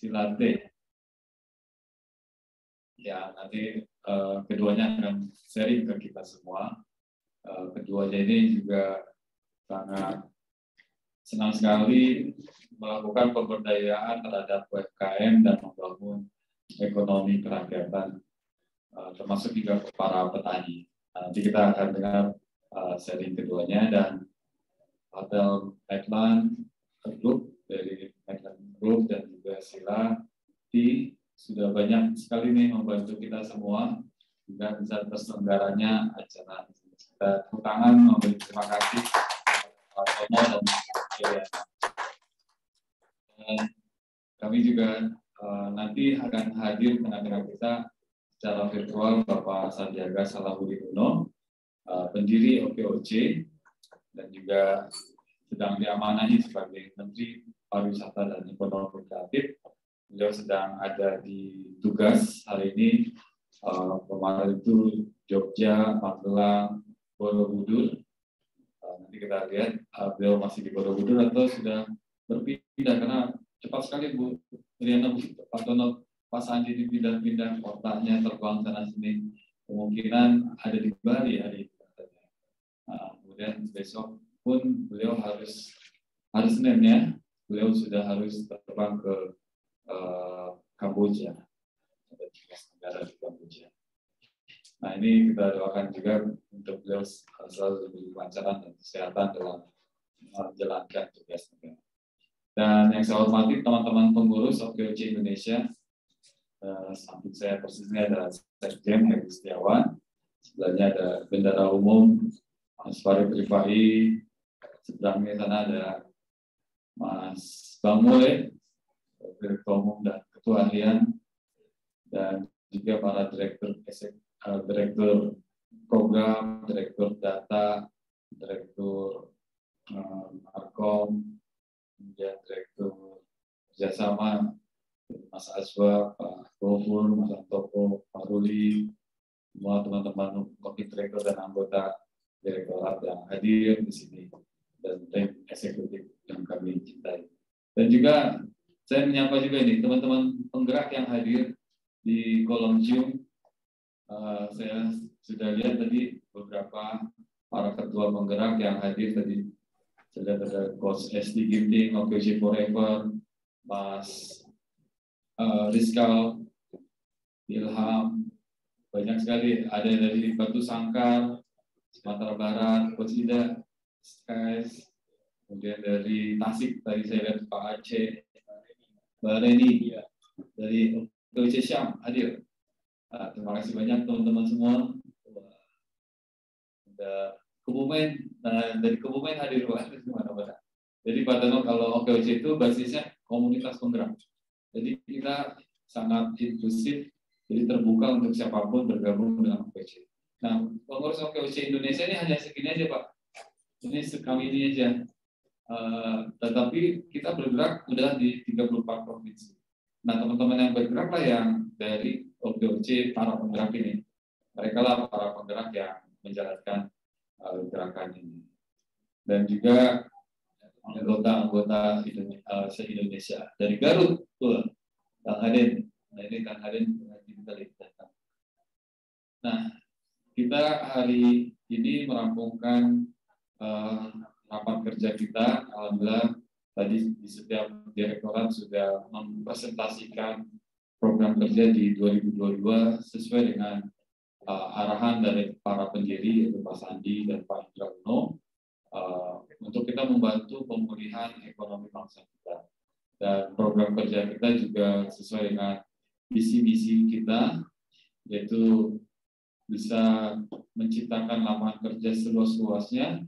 Silate. Ya, nanti keduanya akan sharing ke kita semua. Keduanya ini juga sangat senang sekali melakukan pemberdayaan terhadap UMKM dan membangun ekonomi kerakyatan, termasuk juga para petani. Nanti kita akan dengar sharing keduanya, dan Hotel Medland Group dari Medland Group dan juga Sila sudah banyak sekali nih membantu kita semua juga bisa terselenggaranya acara. Kita tepuk tangan memberi terima kasih Pak Tono dan Kiriana. Dan kami juga nanti akan hadir tengah-tengah kita secara virtual Bapak Sandiaga Salahuddin Uno, pendiri OKOC, dan juga sedang diamanahi sebagai Menteri Pariwisata dan Ekonomi Kreatif. Beliau sedang ada di tugas hari ini, kemarin itu Jogja, Magelang, Borobudur. Nanti kita lihat beliau masih di Borobudur atau sudah berpindah, karena cepat sekali Bu Riana, Pak Tono, Pak Sandi dipindah-pindah kotanya, terbang sana sini. Kemungkinan ada di Bali hari ini. Kemudian besok pun beliau harus Senin ya, beliau sudah harus terbang ke Kamboja, ada negara di Kamboja. Nah, ini kita doakan juga untuk beliau selalu diberi kelancaran dan kesehatan dalam menjalankan tugasnya. Dan yang saya hormati teman-teman pengurus OKOC Indonesia, samping saya persisnya ada Sekjen Heri Setiawan, sebelahnya ada Bendara Umum Mas Farid Rifai, sebelahnya sana ada Mas Bang Mule, Direktur Umum dan Ketua Harian, dan juga para direktur program, direktur data, direktur Markom, kemudian direktur kerjasama, Mas Aswa, Pak Gofur, Mas Antoko, Pak Ruli, semua teman-teman komite direktur dan anggota direktorat yang hadir di sini, dan tim eksekutif yang kami cintai. Dan juga saya menyapa juga ini teman-teman penggerak yang hadir di kolom Zoom. Saya sudah lihat tadi beberapa para ketua penggerak yang hadir tadi. Saya lihat ada Coach SD Ginting, OKOC Forever, Mas Rizkal, Ilham, banyak sekali. Ada dari Batu Sangkar, Sumatera Barat, Coach Ida, Skies, kemudian dari Tasik tadi saya lihat Pak Aceh, Mbak Reni, dari OKOC Syam hadir. Terima kasih banyak teman-teman semua. Ada Kebumen, dari Kebumen hadir mana-mana. Jadi Pak Tono, kalau OKOC itu basisnya komunitas penggerak. Jadi kita sangat inklusif, jadi terbuka untuk siapapun bergabung dengan OKOC. Nah, pengurus OKOC Indonesia ini hanya segini aja Pak. Ini sekali ini aja. Tetapi kita bergerak udah di 34 provinsi. Nah, teman-teman yang bergerak lah yang dari OKOC, para penggerak ini. Mereka lah para penggerak yang menjalankan gerakan ini. Dan juga anggota-anggota se-Indonesia. Dari Garut, tuh, Kang Haden. Nah, ini Kang Haden kita datang. Nah, kita hari ini merampungkan rapat kerja kita. Alhamdulillah, tadi di setiap direktorat sudah mempresentasikan program kerja di 2022 sesuai dengan arahan dari para pendiri yaitu Pak Sandi dan Pak Indra Uno, untuk kita membantu pemulihan ekonomi bangsa kita. Dan program kerja kita juga sesuai dengan visi-misi kita, yaitu bisa menciptakan lapangan kerja seluas-luasnya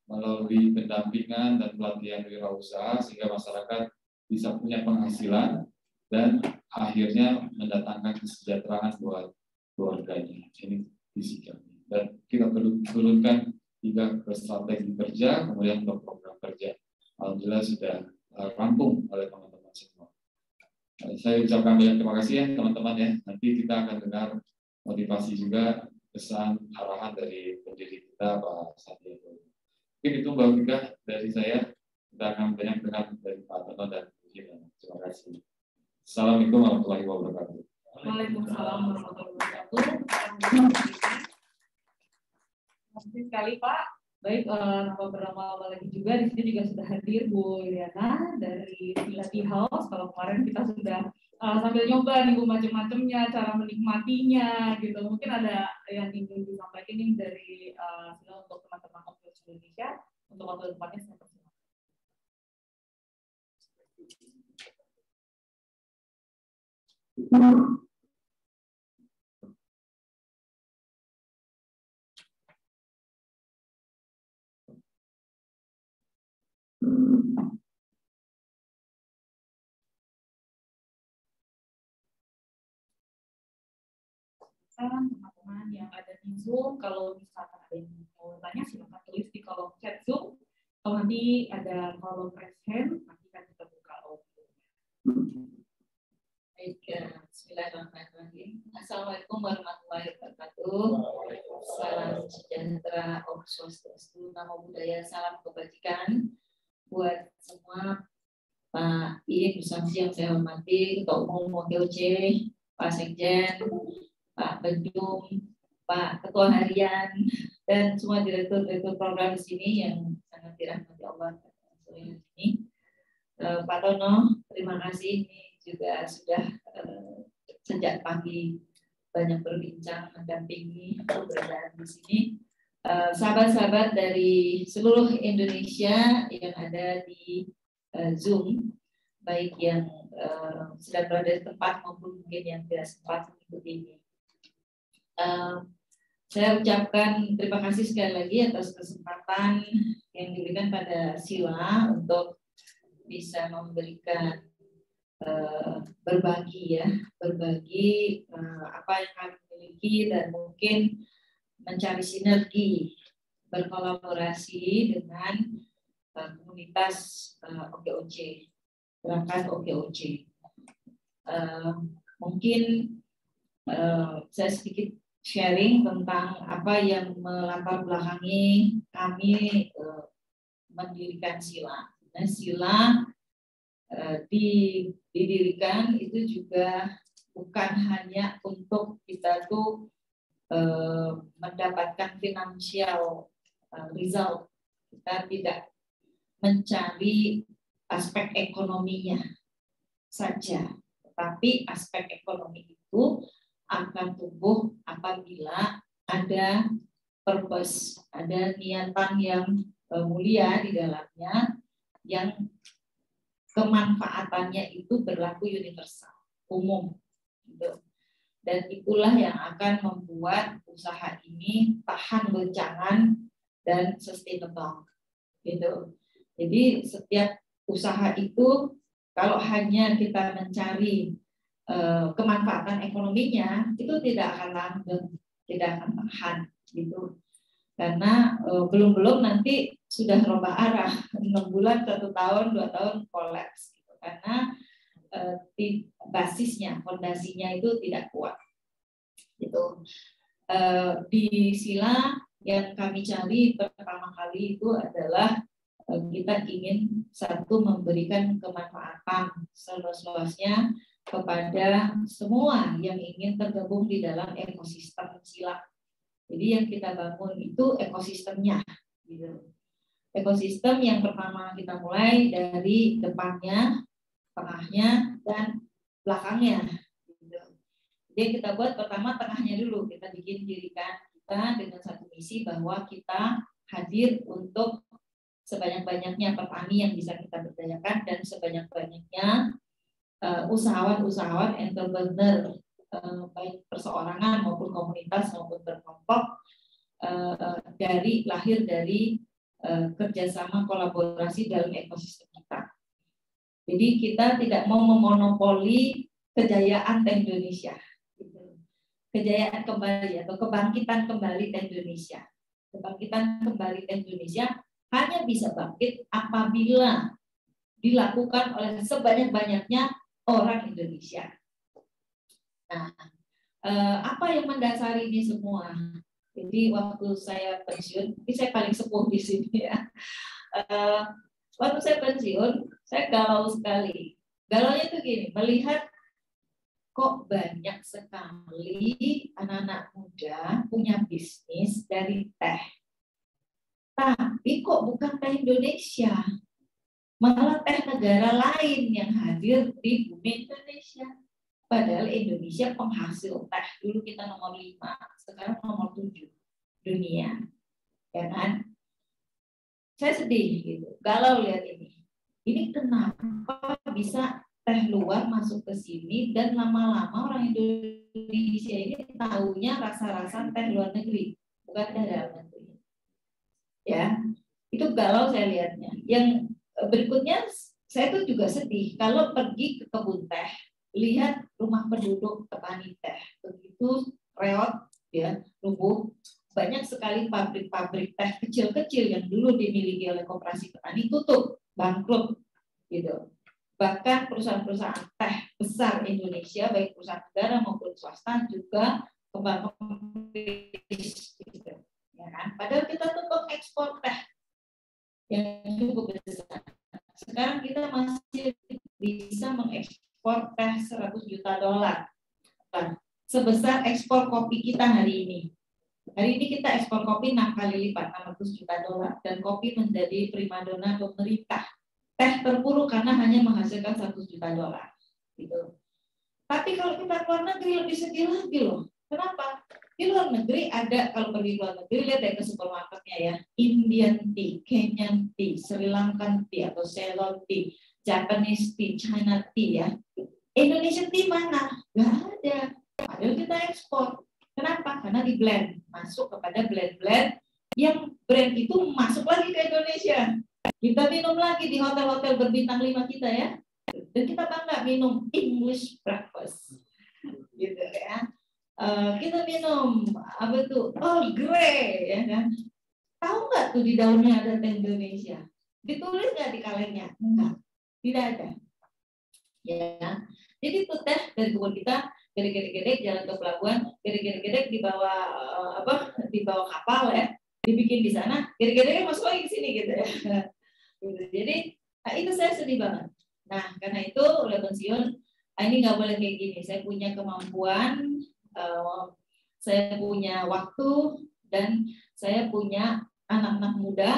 melalui pendampingan dan pelatihan wirausaha sehingga masyarakat bisa punya penghasilan dan akhirnya mendatangkan kesejahteraan buat keluarganya. Ini visi kami. Dan kita perlu turunkan juga ke strategi kerja, kemudian ke program kerja. Alhamdulillah sudah rampung oleh teman-teman semua. Saya ucapkan banyak terima kasih ya teman-teman ya. Nanti kita akan dengar motivasi juga, pesan arahan dari pendiri kita Pak Sandiaga. Mungkin itu Mbak Vika dari saya. Kita akan banyak dengar dari Pak Tono dan Bu Hina. Terima kasih. Assalamualaikum warahmatullahi wabarakatuh. Waalaikumsalam warahmatullahi wabarakatuh. Terima kasih sekali Pak. Baik, beberapa lagi juga di sini juga sudah hadir Bu Liliana dari Tea House. Kalau kemarin kita sudah sambil nyoba nih Bu macam-macamnya, cara menikmatinya gitu. Mungkin ada yang ingin disampaikan nih dari untuk teman-teman Oxford Indonesia untuk waktu depannya saya persilakan. Teman-teman yang ada di Zoom, kalau misalkan ada yang mau tanya silakan tulis di kolom chat Zoom. Kalau nanti ada kolom raise hand, nanti kan kita buka audio. Baik, bismillahirrahmanirrahim. Assalamualaikum warahmatullahi wabarakatuh. Salam sejahtera, Om Swastiastu, Namo Buddhaya, salam kebajikan buat semua. Pak I bersama yang saya hormati, Ketua Umum OKOC, Pak Sekjen, Pak Bendung, Pak Ketua Harian, dan semua direktur-direktur program di sini yang sangat dirahmati Allah. Ini Pak Tono, terima kasih. Ini juga sudah sejak pagi banyak berbincang, mendampingi keberadaan di sini. Sahabat-sahabat dari seluruh Indonesia yang ada di Zoom, baik yang sedang berada di tempat maupun mungkin yang tidak sempat mengikuti ini. Saya ucapkan terima kasih sekali lagi atas kesempatan yang diberikan pada Sila untuk bisa memberikan berbagi apa yang kami miliki dan mungkin mencari sinergi berkolaborasi dengan komunitas OKOC, gerakan OKOC. Mungkin saya sedikit sharing tentang apa yang melatar belakangi kami mendirikan Sila. Nah, Sila didirikan itu juga bukan hanya untuk kita tuh mendapatkan financial result. Kita tidak mencari aspek ekonominya saja, tetapi aspek ekonomi itu akan tumbuh apabila ada purpose, ada niatan yang mulia di dalamnya, yang kemanfaatannya itu berlaku universal, umum, gitu. Dan itulah yang akan membuat usaha ini tahan goncangan dan sustainable, gitu. Jadi setiap usaha itu kalau hanya kita mencari kemanfaatan ekonominya, itu tidak akan langgeng, tidak akan tahan, gitu. Karena belum nanti sudah robah arah, 6 bulan, 1 tahun, 2 tahun kolaps, gitu. Karena basisnya, fondasinya itu tidak kuat, gitu. Di Sila yang kami cari pertama kali itu adalah kita ingin satu memberikan kemanfaatan seluas-luasnya kepada semua yang ingin tergabung di dalam ekosistem Sila. Jadi yang kita bangun itu ekosistemnya, gitu. Ekosistem yang pertama kita mulai dari depannya, tengahnya, dan belakangnya. Gitu. Jadi kita buat pertama tengahnya dulu, kita bikin dirikan kita dengan satu misi bahwa kita hadir untuk sebanyak-banyaknya petani yang bisa kita berdayakan dan sebanyak-banyaknya usahawan-usahawan entrepreneur, baik perseorangan maupun komunitas maupun berkelompok, lahir dari kerjasama kolaborasi dalam ekosistem kita. Jadi kita tidak mau memonopoli kejayaan Indonesia, kejayaan kembali atau kebangkitan kembali Indonesia. Kebangkitan kembali Indonesia hanya bisa bangkit apabila dilakukan oleh sebanyak-banyaknya orang Indonesia. Nah, apa yang mendasari ini semua? Jadi waktu saya pensiun, ini saya paling sepuh di sini ya. Waktu saya pensiun, saya galau sekali. Galaunya itu gini, melihat kok banyak sekali anak-anak muda punya bisnis dari teh. Tapi kok bukan teh Indonesia, malah teh negara lain yang hadir di bumi Indonesia. Padahal Indonesia penghasil teh. Dulu kita nomor 5, sekarang nomor 7 dunia. Ya kan? Saya sedih gitu. Galau lihat ini. Ini kenapa bisa teh luar masuk ke sini dan lama-lama orang Indonesia ini tahunya rasa-rasa teh luar negeri, bukan teh dalam negeri. Ya, itu galau saya lihatnya. Yang berikutnya saya tuh juga sedih kalau pergi ke kebun teh, lihat rumah penduduk petani teh, begitu reot, ya, rubuh. Banyak sekali pabrik-pabrik teh kecil-kecil yang dulu dimiliki oleh koperasi petani tutup, bangkrut, gitu. Bahkan perusahaan-perusahaan teh besar Indonesia, baik perusahaan negara maupun swasta juga kembang-kembang, gitu. Ya kan? Padahal kita tuh ekspor teh yang cukup besar. Sekarang kita masih bisa mengekspor teh $100 juta. Nah, sebesar ekspor kopi kita hari ini. Hari ini kita ekspor kopi 6 kali lipat, $600 juta, dan kopi menjadi primadona pemerintah. Teh terpuruk karena hanya menghasilkan $100 juta. Gitu. Tapi kalau kita keluar negeri lebih sedih lagi loh. Kenapa? Di luar negeri ada, kalau pergi luar negeri lihat deh ke supermarketnya ya, Indian tea, Kenyan tea, Sri Lankan tea atau Ceylon tea, Japanese tea, China tea ya. Indonesia tea mana? Gak ada. Padahal kita ekspor. Kenapa? Karena di blend, masuk kepada blend-blend yang brand itu masuk lagi ke Indonesia. Kita minum lagi di hotel-hotel berbintang 5 kita ya. Dan kita bangga minum English breakfast. Gitu ya. Kita minum apa tuh? Earl Grey ya kan. Tahu nggak tuh di daunnya ada teh Indonesia? Ditulis nggak di kalengnya? Enggak. Tidak ada. Ya. Jadi itu teh dari kebun kita, gedek-gedek jalan ke pelabuhan, gedek-gedek dibawa di bawah kapal ya, dibikin di sana, gedek-gedeknya masuk lagi ke sini gitu ya. Jadi itu saya sedih banget. Nah karena itu udah pensiun, ini nggak boleh kayak gini. Saya punya kemampuan, saya punya waktu, dan saya punya anak-anak muda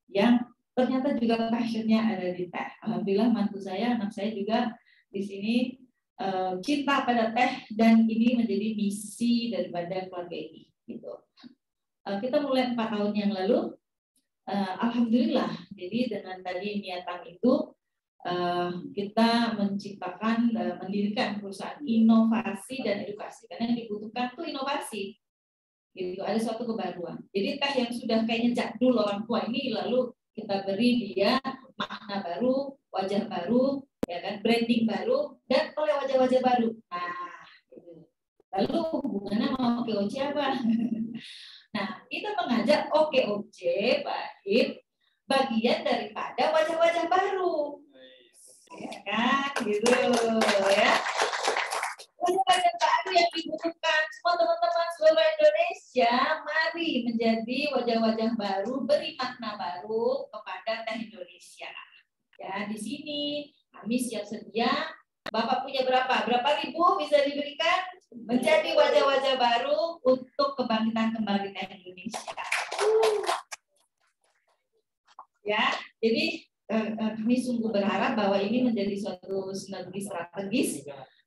yang ternyata juga passionnya ada di teh. Alhamdulillah mantu saya, anak saya juga di sini cinta pada teh, dan ini menjadi misi daripada keluarga ini. Gitu. Kita mulai 4 tahun yang lalu. Alhamdulillah, jadi dengan tadi niatan itu kita menciptakan, mendirikan perusahaan inovasi dan edukasi, karena yang dibutuhkan tuh inovasi. Gitu, ada suatu kebaruan. Jadi teh yang sudah kayaknya jadul orang tua ini, lalu kita beri dia makna baru, wajah baru, ya kan, branding baru, dan oleh wajah-wajah baru. Nah, gitu. Lalu hubungannya sama OKOC apa? Nah, kita mengajak OKOC baik bagian daripada wajah-wajah baru, ya kan, gitu ya. Wajah-wajah baru yang dibutuhkan semua teman-teman seluruh Indonesia, mari menjadi wajah-wajah baru, beri makna baru kepada teh Indonesia. Ya, di sini kami siap sedia. Bapak punya berapa? Berapa ribu bisa diberikan menjadi wajah-wajah baru untuk kebangkitan kembali teh Indonesia. Ya, jadi kami sungguh berharap bahwa ini menjadi suatu sinergi strategis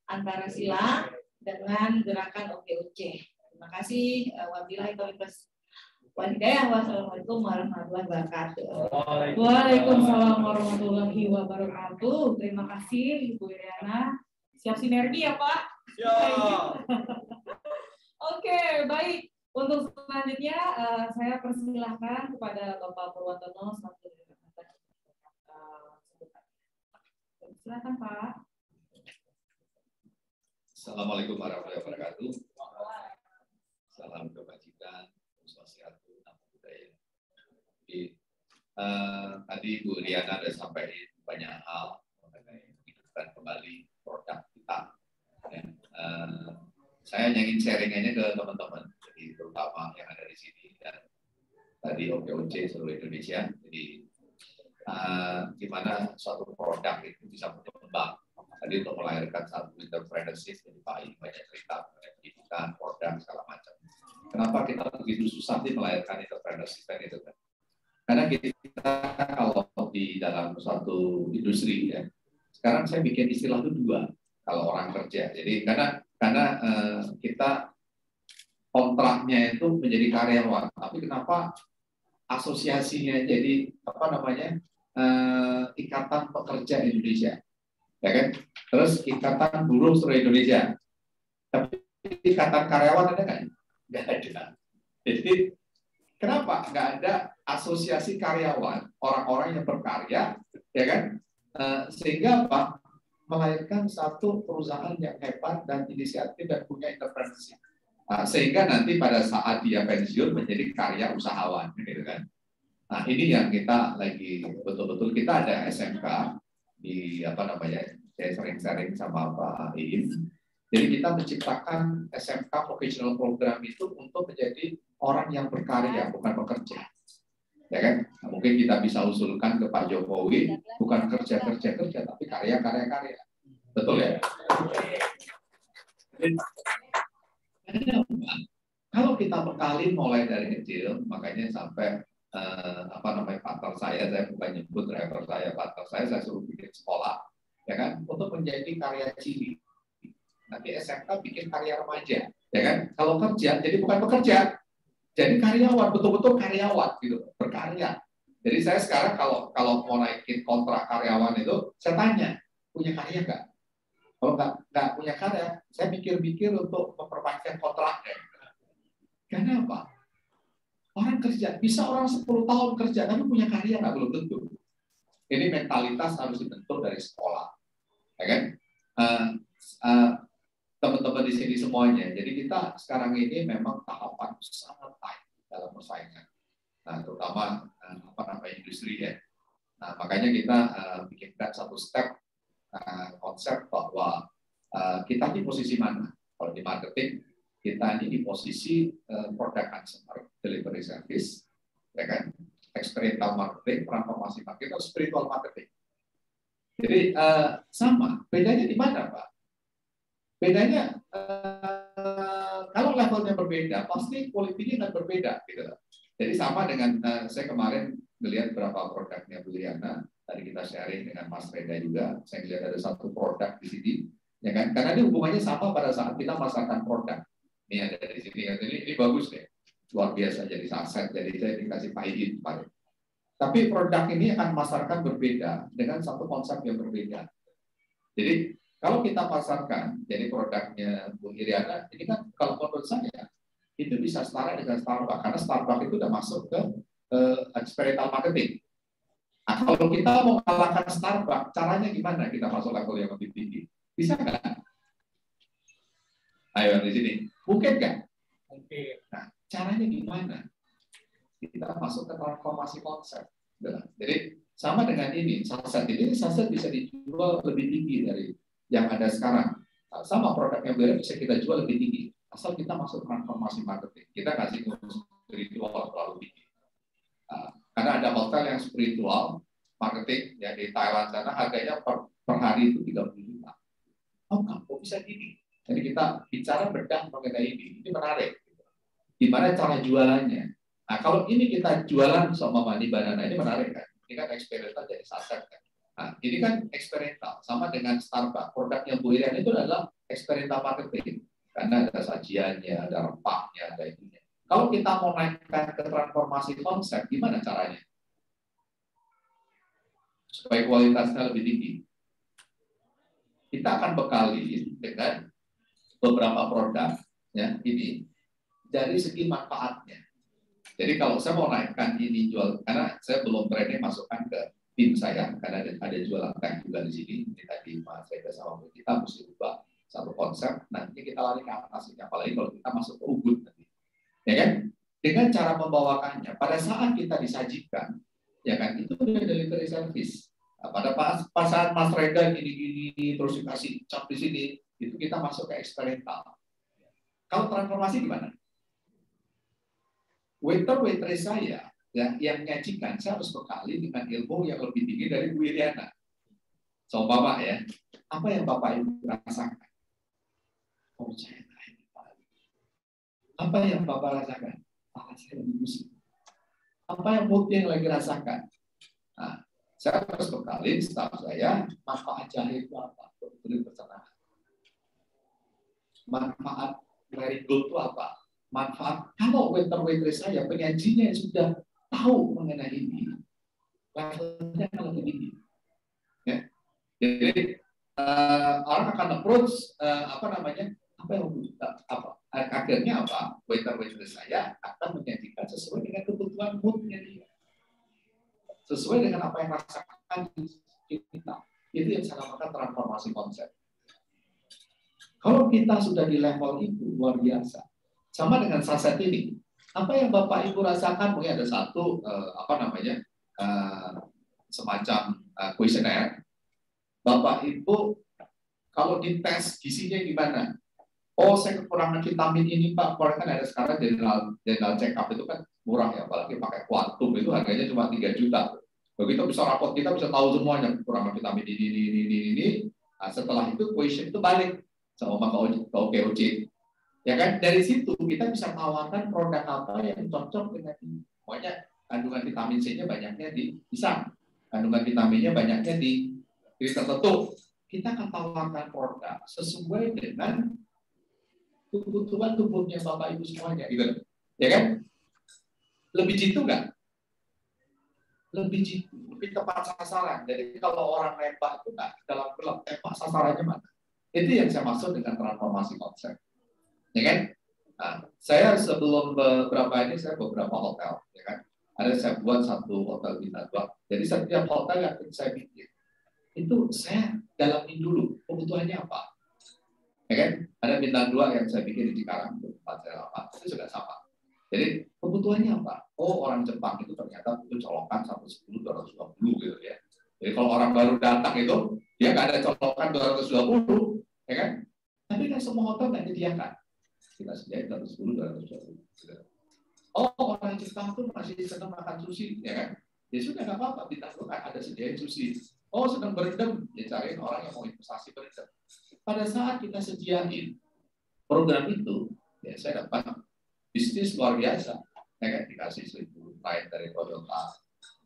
antara Sila dengan gerakan OKOC. Terima kasih. Wabillahi taufiq walhidayah. Wassalamualaikum warahmatullahi wabarakatuh. Waalaikumsalam warahmatullahi wabarakatuh. Terima kasih Ibu Iriana. Siap sinergi ya Pak? Siap. Oke, baik. Untuk selanjutnya saya persilahkan kepada Bapak Purwantono selaku silakan Pak. Assalamualaikum warahmatullahi wabarakatuh. Salam kebajikan, swastiastu, namo buddhaya. Tadi Bu Riana sudah sampaikan banyak hal mengenai menghidupkan kembali produk kita. Ya. Saya ingin sharing aja ke teman-teman, jadi terutama yang ada di sini dan tadi OKOC seluruh Indonesia. Jadi gimana suatu produk itu bisa berkembang. Tadi untuk melahirkan satu entrepreneurship, jadi Pak I banyak cerita mengenai pendidikan, produk, segala macam. Kenapa kita begitu susah sih melahirkan entrepreneurship itu kan? Karena kita kalau di dalam suatu industri ya, sekarang saya bikin istilah itu dua kalau orang kerja. Jadi karena kita kontraknya itu menjadi karyawan, tapi kenapa asosiasinya jadi apa namanya Ikatan Pekerja Indonesia, ya kan? Terus Ikatan Buruh Seluruh Indonesia, tapi Ikatan Karyawan ada nggak? Nggak ada. Jadi kenapa nggak ada asosiasi karyawan, orang-orang yang berkarya, ya kan? Sehingga apa? Melahirkan satu perusahaan yang hebat dan inisiatif dan punya entrepreneurship. Sehingga nanti pada saat dia pensiun menjadi karya usahawan, gitu kan? Nah ini yang kita lagi betul-betul, kita ada SMK di apa namanya, saya sering-sering sama Pak Iim. Jadi kita menciptakan SMK Vocational Program itu untuk menjadi orang yang berkarya, bukan bekerja. Ya kan? Nah, mungkin kita bisa usulkan ke Pak Jokowi, bukan kerja-kerja, tapi karya-karya. Betul ya? Kalau kita bekali mulai dari kecil, makanya sampai apa namanya partner saya bukan nyebut driver partner saya suruh bikin sekolah, ya kan, untuk menjadi karya ciri. Nanti SMK bikin karya remaja, ya kan. Kalau kerja, jadi bukan pekerja, jadi karyawan, betul-betul karyawan gitu, berkarya. Jadi saya sekarang kalau mau naikin kontrak karyawan itu, saya tanya, punya karya nggak? Kalau nggak punya karya, saya pikir-pikir untuk memperpanjang kontraknya. Karena apa? Orang kerja, bisa orang 10 tahun kerja, tapi punya karya nggak, belum tentu. Ini mentalitas harus dibentuk dari sekolah, ya kan? Teman-teman di sini semuanya. Jadi kita sekarang ini memang tahapan sangat tight dalam persaingan. Nah, terutama apa namanya industri ya. Nah, makanya kita bikinkan satu step konsep bahwa kita di posisi mana. Kalau di marketing, kita ini di posisi product consumer, delivery service, ya kan, experiential marketing, transformasi marketing, atau spiritual marketing. Jadi sama, bedanya di mana, Pak? Bedanya kalau levelnya berbeda, pasti kualitinya akan berbeda, gitu. Jadi sama dengan saya kemarin melihat beberapa produknya Bu Iriana, tadi kita sharing dengan Mas Reda juga, saya lihat ada satu produk di sini, ya kan? Karena ini hubungannya sama pada saat kita memasarkan produk. Ini ada di sini, ini bagus deh, luar biasa jadi aset, jadi saya dikasih paidin kemarin. Tapi produk ini akan memasarkan berbeda dengan satu konsep yang berbeda. Jadi kalau kita pasarkan, jadi produknya Bu Iriana, ini kan kalau menurut saya itu bisa setara dengan Starbucks, karena Starbucks itu udah masuk ke experiential marketing. Nah, kalau kita mau kalahkan Starbucks, caranya gimana kita masuk level yang lebih tinggi? Bisa nggak? Ayo di sini. Mungkin nggak? Mungkin. Nah, caranya gimana? Kita masuk ke transformasi konsep. Jadi sama dengan ini, saset bisa dijual lebih tinggi dari yang ada sekarang. Sama produknya beda bisa kita jual lebih tinggi. Asal kita masuk transformasi marketing. Kita kasih spiritual terlalu tinggi. Karena ada hotel yang spiritual marketing ya di Thailand sana harganya per hari itu 30 juta. Oh, kok bisa gini? Jadi kita bicara bedah mengenai ini menarik. Gimana cara jualannya? Nah, kalau ini kita jualan sama Mani Banana, ini menarik kan? Ini kan eksperimental jadi saset kan? Nah, ini kan eksperimental, sama dengan Starbucks. Produknya Bu Iriana itu adalah eksperimental marketing. Karena ada sajiannya, ada rempahnya, ada itunya. Kalau kita mau naikkan ke transformasi konsep, gimana caranya? Supaya kualitasnya lebih tinggi. Kita akan bekali dengan beberapa produk ya ini dari segi manfaatnya. Jadi kalau saya mau naikkan ini jual, karena saya belum berani masukkan ke tim saya, karena ada jualan tank juga di sini. Ini tadi Mas Reza sama kita mesti ubah satu konsep. Nanti kita lari ke atasnya, apalagi kalau kita masuk ke Ubud nanti, ya kan? Dengan cara membawakannya, pada saat kita disajikan, ya kan itu udah delivery service. Nah, pada saat Mas Reza gini-gini terus dikasih cap di sini, itu kita masuk ke eksperimental. Kalau transformasi gimana? Waitress saya ya, yang menyajikan, saya harus bekali dengan ilmu yang lebih tinggi dari Bu Iriana. Seumpama ya, apa yang Bapak Ibu rasakan? Oh, saya naik. Apa yang Bapak rasakan? Saya lagi pusing. Apa yang yang lagi rasakan? Nah, saya harus bekalin staf saya, manfaat jahe itu apa? Betul pencernaan. Manfaat marigold itu apa? Manfaat, kalau waiter-waitress saya, penyajinya sudah tahu mengenai ini, levelnya kalau begini. Ya. Jadi, orang akan approach, apa yang akhirnya apa? Waiter-waitress saya akan menyajikan sesuai dengan kebutuhan moodnya dia. Sesuai dengan apa yang rasakan kita. Itu yang saya namakan transformasi konsep. Kalau kita sudah di level itu luar biasa. Sama dengan saset ini. Apa yang Bapak Ibu rasakan, mungkin ada satu semacam kuesioner. Bapak Ibu kalau dites gizinya gimana? Oh, saya kekurangan vitamin ini Pak. Kan ada sekarang general check up itu kan murah ya, apalagi pakai Quantum itu harganya cuma 3 juta. Begitu bisa raport kita bisa tahu semuanya kekurangan vitamin ini. Nah, setelah itu question itu balik sama ke OKOC. Ya kan, dari situ kita bisa tawarkan produk apa yang cocok dengan ini. Pokoknya kandungan vitamin C-nya banyaknya di pisang, kandungan vitaminnya banyaknya di tertentu. Kita akan tawarkan produk sesuai dengan kebutuhan tubuhnya Bapak Ibu semuanya, gitu. Ya kan? Lebih jitu nggak? Lebih tepat sasaran. Jadi kalau orang nembak itu nggak dalam gelap, tembak sasarannya mana? Itu yang saya maksud dengan transformasi konsep. Ya kan? Nah, saya sebelum beberapa hotel, ya kan? Saya buat satu hotel bintang 2. Jadi setiap hotel yang saya bikin, itu saya dalamin dulu kebutuhannya apa. Ya kan? Ada bintang 2 yang saya bikin di Cikarang, tempat saya lama, itu juga sama. Jadi kebutuhannya apa? Oh, orang Jepang itu ternyata butuh colokan 110, 220 gitu ya. Jadi kalau orang baru datang itu, dia nggak ada colokan 220, ya kan? Tapi kan semua hotel nggak disediakan. Kita sediain 110, 220. Oh, orang Jepang tuh masih senang makan sushi, ya kan? Ya sudah nggak apa-apa, bintang 2 kan ada sediain sushi. Oh, sedang berendam, ya cariin orang yang mau investasi berendam. Pada saat kita sediain program itu, ya saya dapat bisnis luar biasa. Ya kan, dikasih 1.000 klien dari Toyota,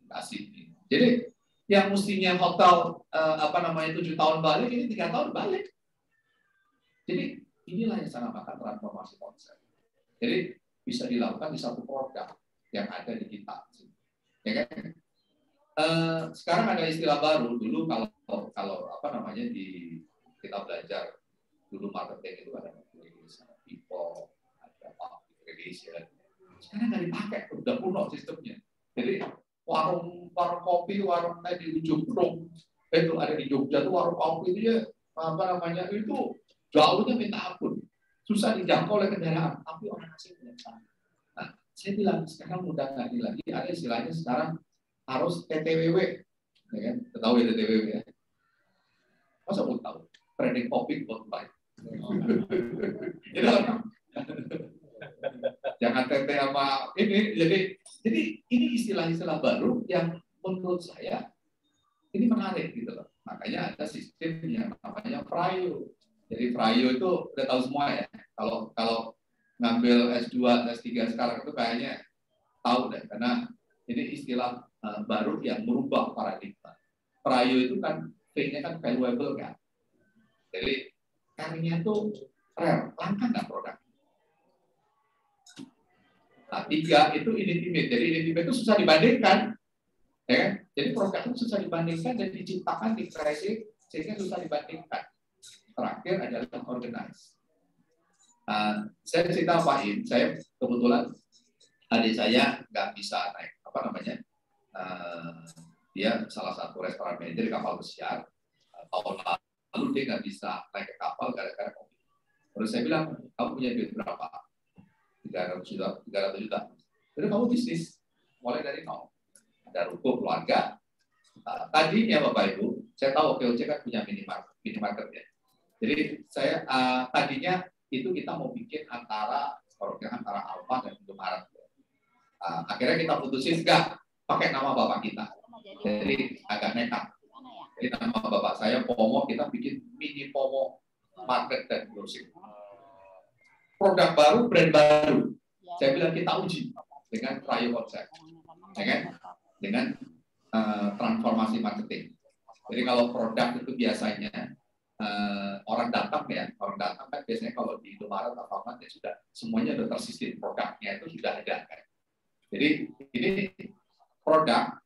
dikasih ini. Jadi yang mestinya hotel 7 tahun balik, ini 3 tahun balik. Jadi inilah yang saya namakan transformasi konsep. Jadi bisa dilakukan di satu produk yang ada di kita. Ya kan? Sekarang ada istilah baru. Dulu kalau kita belajar dulu marketing itu ada people, ada public relation. Sekarang nggak dipakai, udah kuno sistemnya. Jadi warung kopi, warung teh di ujung Prung itu ada di Jogja tuh warung kopi dia itu jauhnya minta ampun, susah dijangkau oleh kendaraan, tapi orang asing punya sana. Nah, saya bilang sekarang udah nggak lagi, ada istilahnya sekarang harus TTWW, ya kan? Tahu ya TTWW ya? Masa mau tahu? Trending topic online. Jangan TT sama ini. Jadi ini istilah-istilah baru yang menurut saya ini menarik gitu loh. Makanya ada sistem yang namanya Prayo. Jadi Prayo itu udah tahu semua ya. Kalau ngambil S2, S3 sekarang itu kayaknya tahu deh, karena ini istilah baru yang merubah paradigma. Prayo itu kan V-nya kan valuable kan. Jadi karya itu rare, langka nggak produk. Nah, 3 itu intimate. Jadi intimate itu susah dibandingkan. Ya kan? Jadi produk itu susah dibandingkan dan diciptakan di kreasi sehingga susah dibandingkan. Terakhir adalah organize. Saya cerita apain, saya kebetulan adik saya nggak bisa naik dia salah satu restoran manajer di kapal pesiar. Tahun lalu dia nggak bisa naik ke kapal gara-gara COVID. Terus saya bilang, kamu punya duit berapa? 300 juta. Jadi kamu bisnis, mulai dari nol. Ada ruko keluarga. Tadinya Bapak Ibu, saya tahu OKOC kan punya minimarket ya. Jadi saya tadinya itu kita mau bikin antara Alfa dan Indomaret. Akhirnya kita putusin enggak pakai nama bapak kita. Jadi agak nekat. Jadi nama bapak saya Pomo, kita bikin mini Pomo market dan browsing. Produk baru, brand baru. Saya bilang kita uji dengan trial concept, dengan transformasi marketing. Jadi kalau produk itu biasanya orang datang kan biasanya kalau di Indomaret atau apa sudah semuanya sudah tersistem, produknya itu sudah ada kan. Jadi ini produk,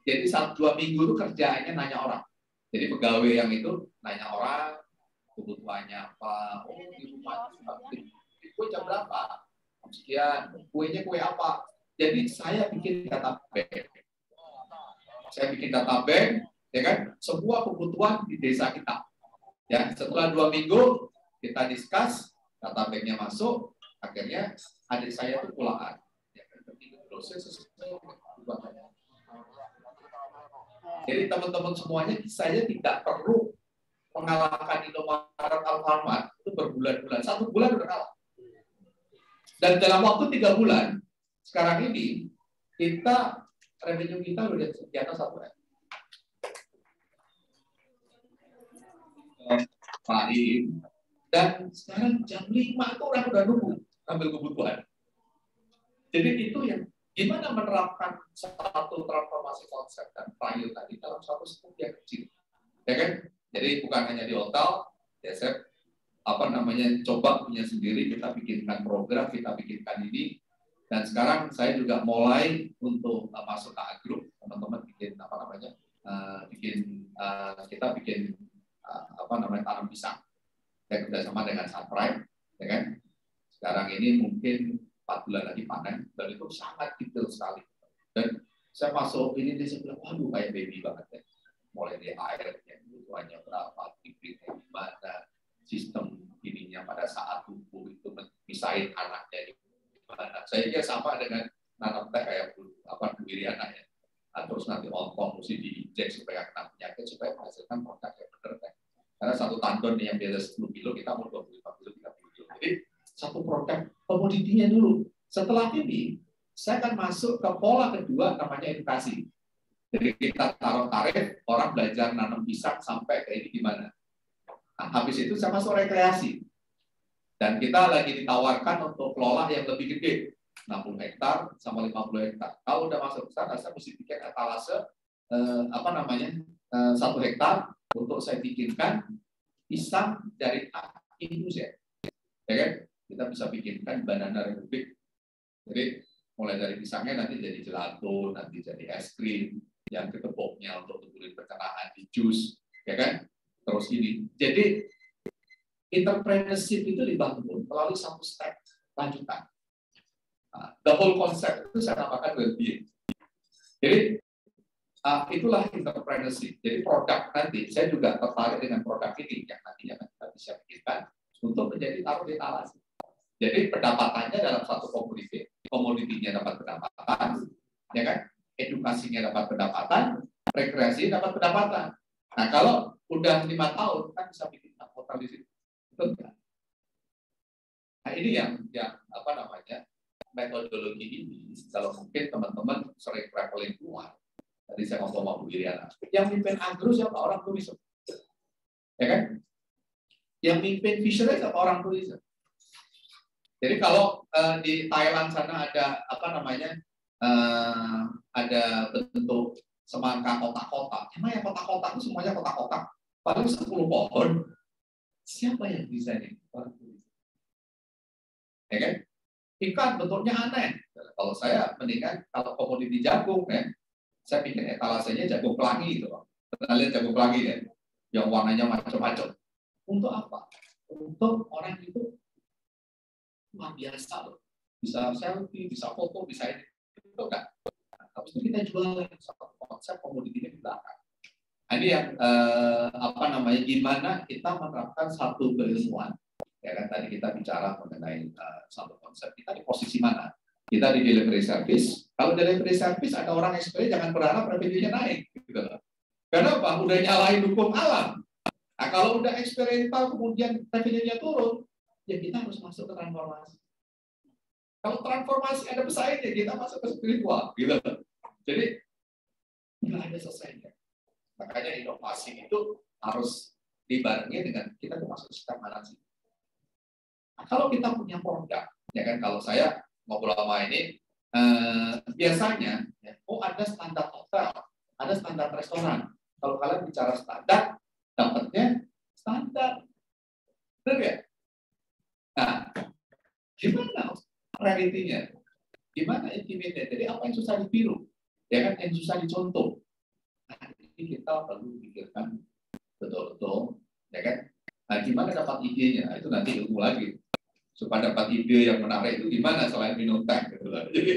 jadi 1-2 minggu itu kerjaannya nanya orang. Jadi pegawai yang itu nanya orang kebutuhannya apa, oh di rumah kue jam berapa, sekian, kuenya kue apa. Jadi saya bikin data bank, ya kan, semua kebutuhan di desa kita. Ya, setelah 2 minggu kita discuss, data banknya masuk, akhirnya adik saya itu pulangan. Ya, proses sesuai kebutuhannya. Jadi teman-teman semuanya, saya tidak perlu mengalahkan Indomaret Alfamart itu berbulan-bulan. 1 bulan udah kalah. Dan dalam waktu 3 bulan, sekarang ini kita revenue kita udah di atas 1 M. Paling. Dan sekarang jam 5 itu orang udah nunggu ambil kebutuhan. Jadi itu yang gimana menerapkan satu transformasi konsep dan trial tadi dalam satu skup yang kecil, ya kan? Jadi bukan hanya di hotel, ya saya coba punya sendiri, kita bikinkan program, kita bikinkan ini, dan sekarang saya juga mulai untuk masuk ke agro, teman-teman bikin kita bikin tanam pisang, saya kerjasama dengan Sunprime, ya kan? Sekarang ini mungkin 4 bulan lagi panen, dan itu sangat detail sekali. Dan saya masuk ini, dia bilang, waduh kayak baby banget ya. Mulai dari air, yang kebutuhannya berapa, hibridnya gimana, sistem ininya pada saat tumbuh itu misahin anaknya gimana. Saya kira sama dengan nanam teh kayak durian ya. Terus nanti ompong mesti diinjek supaya kena penyakit, supaya menghasilkan produk yang benar kan. Karena 1 tandon yang biasa 10 kilo, kita mau 25 kilo, 30 kilo. Jadi satu produk komoditinya dulu. Setelah ini, saya akan masuk ke pola kedua namanya edukasi. Jadi kita taruh tarif, orang belajar nanam pisang sampai ke ini gimana. Nah, habis itu saya masuk rekreasi. Dan kita lagi ditawarkan untuk kelola yang lebih gede, 60 hektar sama 50 hektar. Kalau udah masuk ke sana, saya mesti bikin etalase 1 hektar untuk saya bikinkan pisang dari industri. Ya kan? Kita bisa bikinkan banana republik. Jadi mulai dari pisangnya nanti jadi gelato, nanti jadi es krim, yang ketepoknya untuk kulit pencernaan di jus, ya kan? Terus ini. Jadi entrepreneurship itu dibangun melalui 1 step lanjutan. Nah, the whole concept itu saya namakan well-being. Jadi itulah entrepreneurship. Jadi produk nanti saya juga tertarik dengan produk ini yang nantinya kita bisa bikinkan untuk menjadi taruh di etalase. Jadi pendapatannya dalam satu komoditinya dapat pendapatan, ya kan? Edukasinya dapat pendapatan, rekreasi dapat pendapatan. Nah kalau udah 5 tahun kan bisa bikin hotel di situ, betul nggak? Nah ini yang metodologi ini. Kalau mungkin teman-teman sering traveling keluar, tadi saya ngomong sama Bu Iriana, yang mimpin agro siapa? Orang turisme, ya kan? Yang mimpin fishery siapa? Orang turisme. Jadi kalau di Thailand sana ada ada bentuk semangka kotak-kotak. Emang yang kotak-kotak itu semuanya kotak-kotak. Paling 10 pohon. Siapa yang bisa ini? Ya kan? Ikan bentuknya aneh. Kalau saya mendingan kalau komoditi jagung ya, saya bikin etalasenya jagung pelangi itu. Pernah lihat jagung pelangi ya? Yang warnanya macam-macam. Untuk apa? Untuk orang itu luar biasa loh. Bisa selfie, bisa foto, bisa ini. Itu enggak. Habis itu kita jual satu konsep komoditinya di belakang. Nah, ini yang gimana kita menerapkan satu keilmuan. Ya kan tadi kita bicara mengenai satu konsep. Kita di posisi mana? Kita di delivery service. Kalau delivery service ada orang experience, jangan berharap revenue-nya naik. Gitu loh. Karena apa? Udah nyalain hukum alam. Nah, kalau udah eksperimental kemudian revenue-nya turun, ya kita harus masuk ke transformasi. Kalau transformasi ada pesaingnya, kita masuk ke spiritual, gitu. Jadi nggak ada selesainya. Makanya inovasi itu harus dibarengi dengan kita tuh masuk step mana sih. Nah, kalau kita punya produk, ya kan, kalau saya ngobrol sama ini, biasanya, ya, ada standar hotel, ada standar restoran. Kalau kalian bicara standar, dapatnya standar. Benar ya? Nah, gimana realitinya? Gimana intimate? Jadi apa yang susah ditiru? Ya kan, yang susah dicontoh. Nah, ini kita perlu pikirkan betul-betul, ya kan? Nah, gimana dapat idenya? Nah, itu nanti ilmu lagi. Supaya dapat ide yang menarik itu gimana selain minum teh? Gitu. Jadi,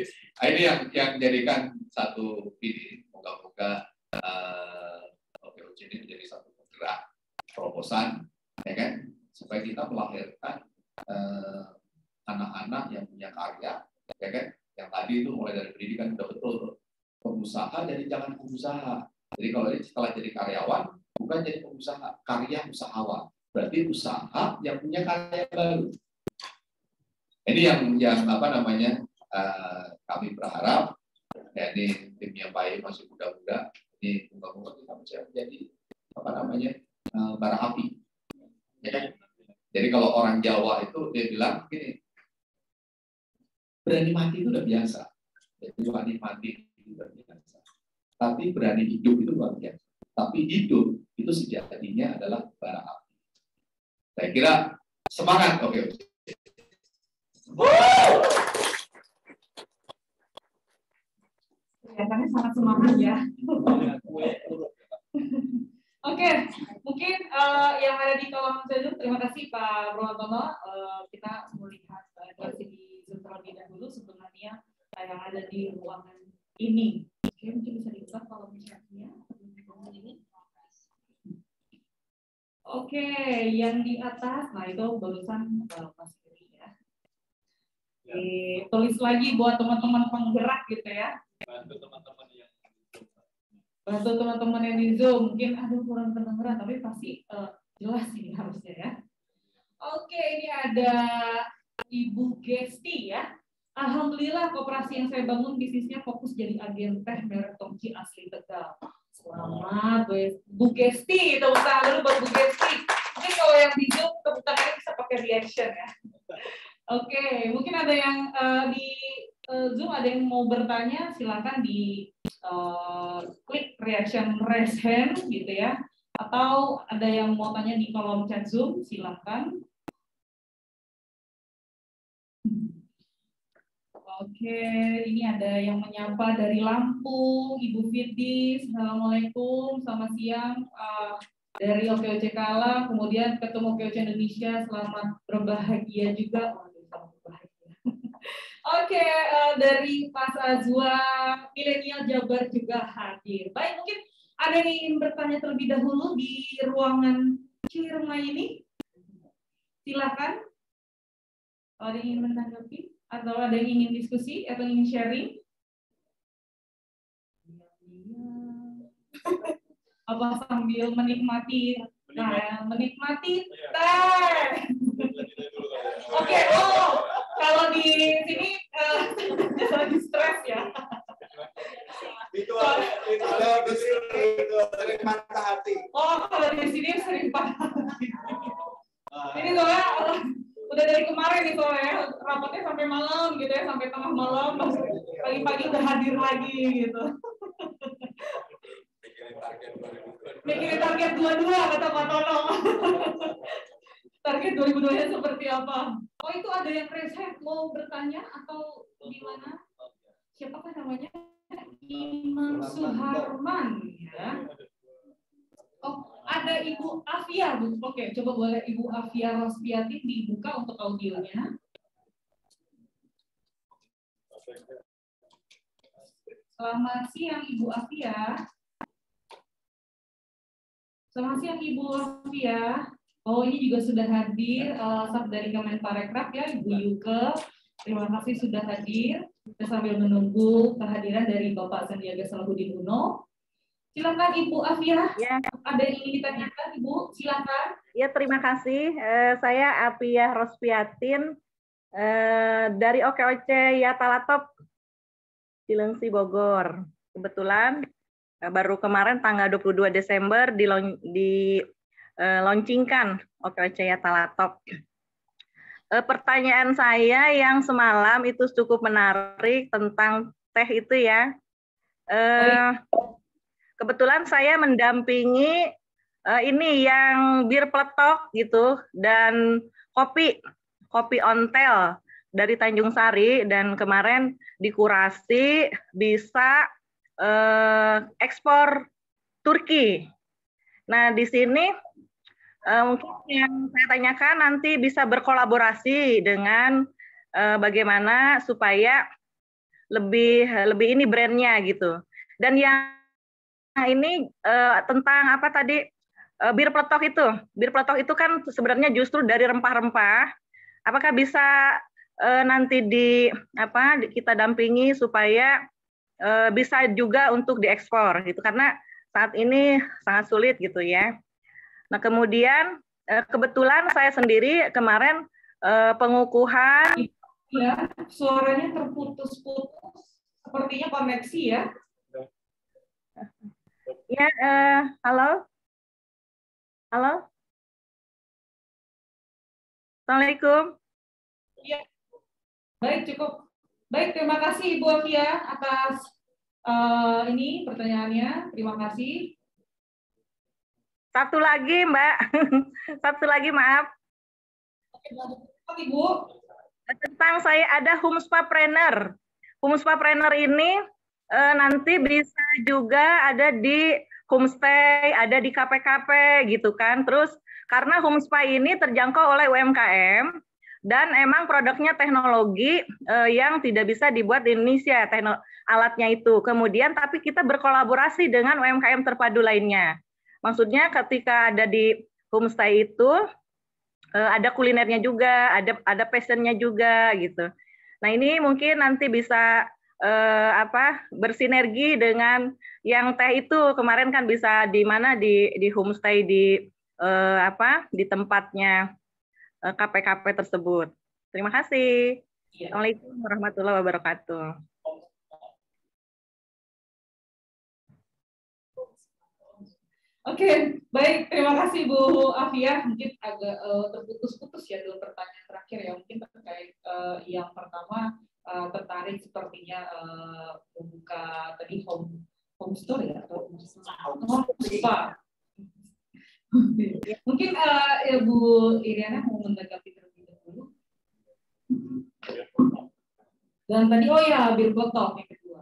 ini yang jadikan satu ini. Moga-moga OKOC ini menjadi satu penggerak terobosan, ya kan? Supaya kita melahirkan anak-anak yang punya karya, ya kan? Yang tadi itu mulai dari pendidikan udah betul pengusaha, jadi jangan pengusaha. Jadi kalau ini setelah jadi karyawan, bukan jadi pengusaha, karya usahawan. Berarti usaha yang punya karya baru. Ini yang apa namanya? Kami berharap, ya ini tim yang baik masih muda-muda, ini moga-moga kita bisa menjadi apa namanya? Bara api. Ya kan? Jadi kalau orang Jawa itu dia bilang gini, berani mati itu udah biasa. Jadi berani mati itu udah biasa. Tapi berani hidup itu luar biasa. Tapi hidup itu sejatinya adalah bara api. Saya kira semangat, oke. Kelihatannya sangat semangat ya. Oke, mungkin yang ada di kolom chat, terima kasih Pak Browantono. Kita melihat versi di Zoom terlebih dahulu sebenarnya yang ada di ruangan ini. Oke, mungkin bisa dibuka kolom chatnya. Oke, yang di atas, nah itu barusan Mas Heri ya. Tulis lagi buat teman-teman penggerak gitu ya. Bantu teman-teman yang di Zoom, mungkin aduh kurang kedengeran, tapi pasti jelas ini harusnya ya. Oke, ini ada Ibu Gesti ya. Alhamdulillah koperasi yang saya bangun bisnisnya fokus jadi agen teh merek Tongci asli Tegal. Selamat Bu Gesti, tepuk tangan dulu buat Bu Gesti. Mungkin kalau yang di Zoom tepuk tangannya bisa pakai reaction ya. Oke, mungkin ada yang di Zoom ada yang mau bertanya, silakan di klik reaction raise hand gitu ya, atau ada yang mau tanya di kolom chat Zoom, silakan. Oke, ini ada yang menyapa dari Lampung, Ibu Firdis, Assalamualaikum, selamat siang. Dari OKOC Kala, kemudian ketemu OKOC Indonesia, selamat berbahagia juga. Oke, dari Mas Azwa, Milenial Jabar juga hadir. Baik, mungkin ada yang ingin bertanya terlebih dahulu di ruangan Cirema ini? Silakan. Ada yang ingin menanggapi? Atau ada yang ingin diskusi? Atau ingin sharing? Apa sambil menikmati? Nah, menikmati teh. Oke, kalau di sini lagi stres ya. Itu sering patah hati. Oh, kalau di sini sering patah hati. Ini soalnya udah dari kemarin nih soalnya rapatnya sampai malam gitu ya, sampai tengah malam, pagi-pagi udah hadir lagi gitu. Mikirin target 22 kata Pak Tono. Target 2022 seperti apa? Oh, itu ada yang raise hand mau bertanya atau gimana? Siapakah namanya? Imam Suharman ya. Oh, ada Ibu Afia, Bu. Oke, coba boleh Ibu Afia Rospiati dibuka untuk audionya. Selamat siang Ibu Afia. Selamat siang Ibu Afia. Oh, ini juga sudah hadir staff dari Kemenparekraf ya, Ibu Yuke. Terima kasih sudah hadir. Kita sambil menunggu kehadiran dari Bapak Sandiaga Salahuddin Uno. Silakan Ibu Afia. Ya. Ada yang ingin ditanyakan Ibu? Silakan. Ya, terima kasih. Saya Afia Rospiatin dari OKOC Yatalatop Cilengsi Bogor. Kebetulan baru kemarin tanggal 22 Desember launchingkan Okeoce Talatok. Pertanyaan saya yang semalam itu cukup menarik tentang teh itu ya. Kebetulan saya mendampingi ini yang bir peletok gitu dan kopi ontel dari Tanjung Sari, dan kemarin dikurasi bisa ekspor Turki. Nah, di sini mungkin yang saya tanyakan nanti bisa berkolaborasi dengan bagaimana supaya lebih ini brandnya gitu. Dan yang ini tentang apa tadi bir peletok itu kan sebenarnya justru dari rempah-rempah. Apakah bisa nanti kita dampingi supaya bisa juga untuk diekspor gitu, karena saat ini sangat sulit gitu ya. Nah, kemudian kebetulan saya sendiri kemarin pengukuhan. Ya, suaranya terputus-putus, sepertinya koneksi ya. Ya, halo. Assalamualaikum. Ya, baik, cukup. Baik, terima kasih Ibu Afia atas ini pertanyaannya. Terima kasih. Satu lagi, Mbak. Satu lagi, maaf. Oke, Ibu. Tentang saya ada Homespapreneur. Homespapreneur ini nanti bisa juga ada di homestay, ada di KP-KP gitu kan. Terus karena homestay ini terjangkau oleh UMKM dan emang produknya teknologi yang tidak bisa dibuat di Indonesia, alatnya itu. Kemudian tapi kita berkolaborasi dengan UMKM terpadu lainnya. Maksudnya ketika ada di homestay itu ada kulinernya juga, ada passionnya juga gitu. Nah, ini mungkin nanti bisa bersinergi dengan yang teh itu. Kemarin kan bisa di mana di homestay di tempatnya KP-KP tersebut. Terima kasih. Assalamualaikum warahmatullahi wabarakatuh. Oke, baik. Terima kasih Bu Afia. Mungkin agak terputus-putus ya dulu pertanyaan terakhir ya. Mungkin terkait yang pertama tertarik sepertinya membuka tadi home store ya atau spa. Mungkin ya Bu Iriana mau menanggapi terlebih dahulu. Dan tadi bir peletok yang kedua.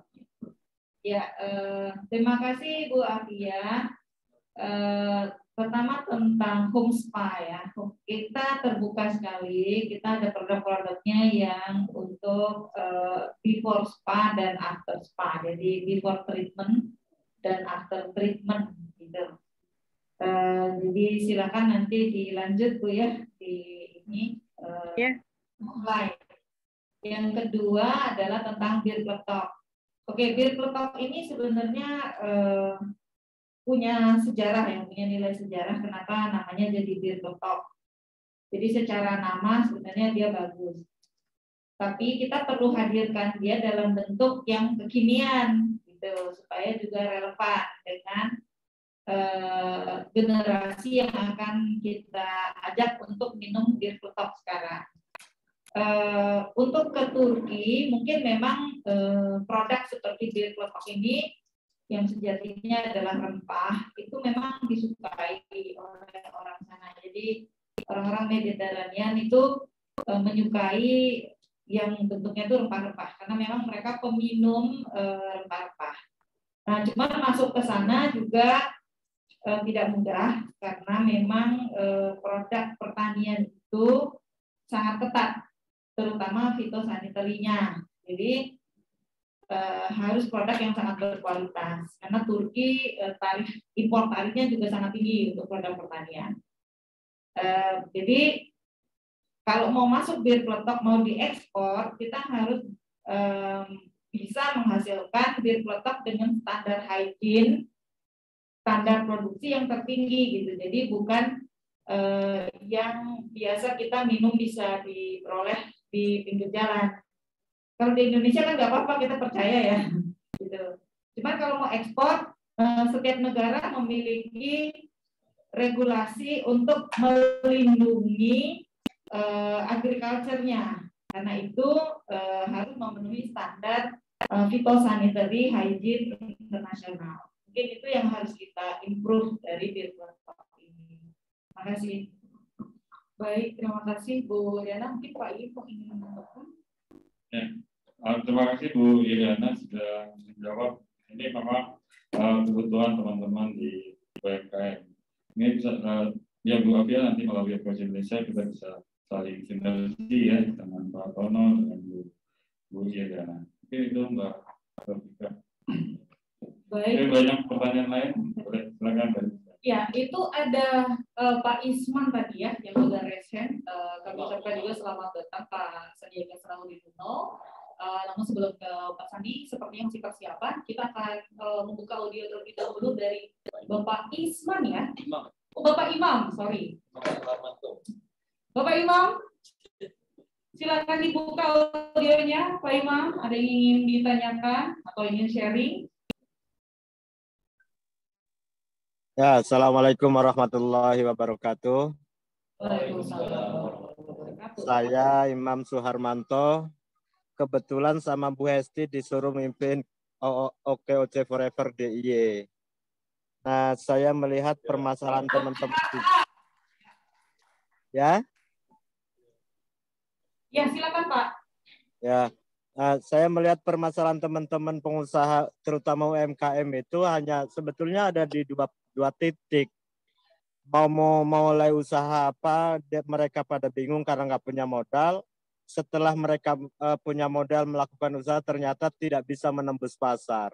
Ya, terima kasih Bu Afia. Pertama tentang home spa ya, kita terbuka sekali, kita ada produk-produknya yang untuk before spa dan after spa, jadi before treatment dan after treatment gitu. Jadi silakan nanti dilanjut Bu ya di ini mulai. Yang kedua adalah tentang bir peletok. Oke, bir peletok ini sebenarnya punya sejarah ya, punya nilai sejarah kenapa namanya jadi bir peletok. Jadi secara nama sebenarnya dia bagus. Tapi kita perlu hadirkan dia dalam bentuk yang kekinian gitu supaya juga relevan dengan generasi yang akan kita ajak untuk minum bir peletok sekarang. Untuk ke Turki mungkin memang produk seperti bir peletok ini yang sejatinya adalah rempah itu memang disukai oleh orang sana. Jadi orang-orang Mediterranean itu menyukai yang bentuknya itu rempah-rempah karena memang mereka peminum rempah-rempah. Nah, cuma masuk ke sana juga tidak mudah karena memang produk pertanian itu sangat ketat, terutama fitosanitarinya. Jadi harus produk yang sangat berkualitas karena Turki tarif impor tarifnya juga sangat tinggi untuk produk pertanian. Jadi kalau mau masuk bir peletok mau diekspor kita harus bisa menghasilkan bir peletok dengan standar hygiene, standar produksi yang tertinggi gitu. Jadi bukan yang biasa kita minum bisa diperoleh di pinggir jalan. Kalau di Indonesia kan nggak apa-apa, kita percaya ya, gitu. Cuman kalau mau ekspor setiap negara memiliki regulasi untuk melindungi agriculture-nya. Karena itu harus memenuhi standar phytosanitary hygiene internasional. Mungkin itu yang harus kita improve dari virtual talk ini. Terima kasih. Baik, terima kasih Bu Iriana. Mungkin Pak Ivo ingin menambahkan. Ya, terima kasih Bu Iriana sudah menjawab. Ini memang kebutuhan teman-teman di UMKM. Ini bisa, ya Bu Afia nanti melalui Approach Indonesia kita bisa saling sinergi ya dengan Pak Tono dengan Bu Iriana. Oke, itu Mbak Rafika. Baik. Oke, banyak pertanyaan lain. Boleh silakan Mbak. Ya, itu ada Pak Isman tadi ya yang sudah resen. Kami ucapkan juga selamat datang Pak Sandiaga Salahuddin-Uno. Namun sebelum ke Pak Sandi, seperti yang persiapan, kita akan membuka audio terlebih dahulu dari Bapak Isman ya. Oh, Bapak Imam, sorry. Bapak Imam, silakan dibuka audionya, Pak Imam. Ada yang ingin ditanyakan atau ingin sharing? Ya, Assalamualaikum warahmatullahi wabarakatuh. Waalaikumsalam. Saya Imam Suharmanto. Kebetulan sama Bu Hesti disuruh mimpin OKOC Forever DIY. Nah, saya melihat permasalahan teman-teman. Ya? Ya, silakan Pak. Ya. Nah, saya melihat permasalahan teman-teman pengusaha, terutama UMKM itu hanya sebetulnya ada di dua titik. Mau mulai usaha apa, mereka pada bingung karena nggak punya modal. Setelah mereka punya modal melakukan usaha, ternyata tidak bisa menembus pasar.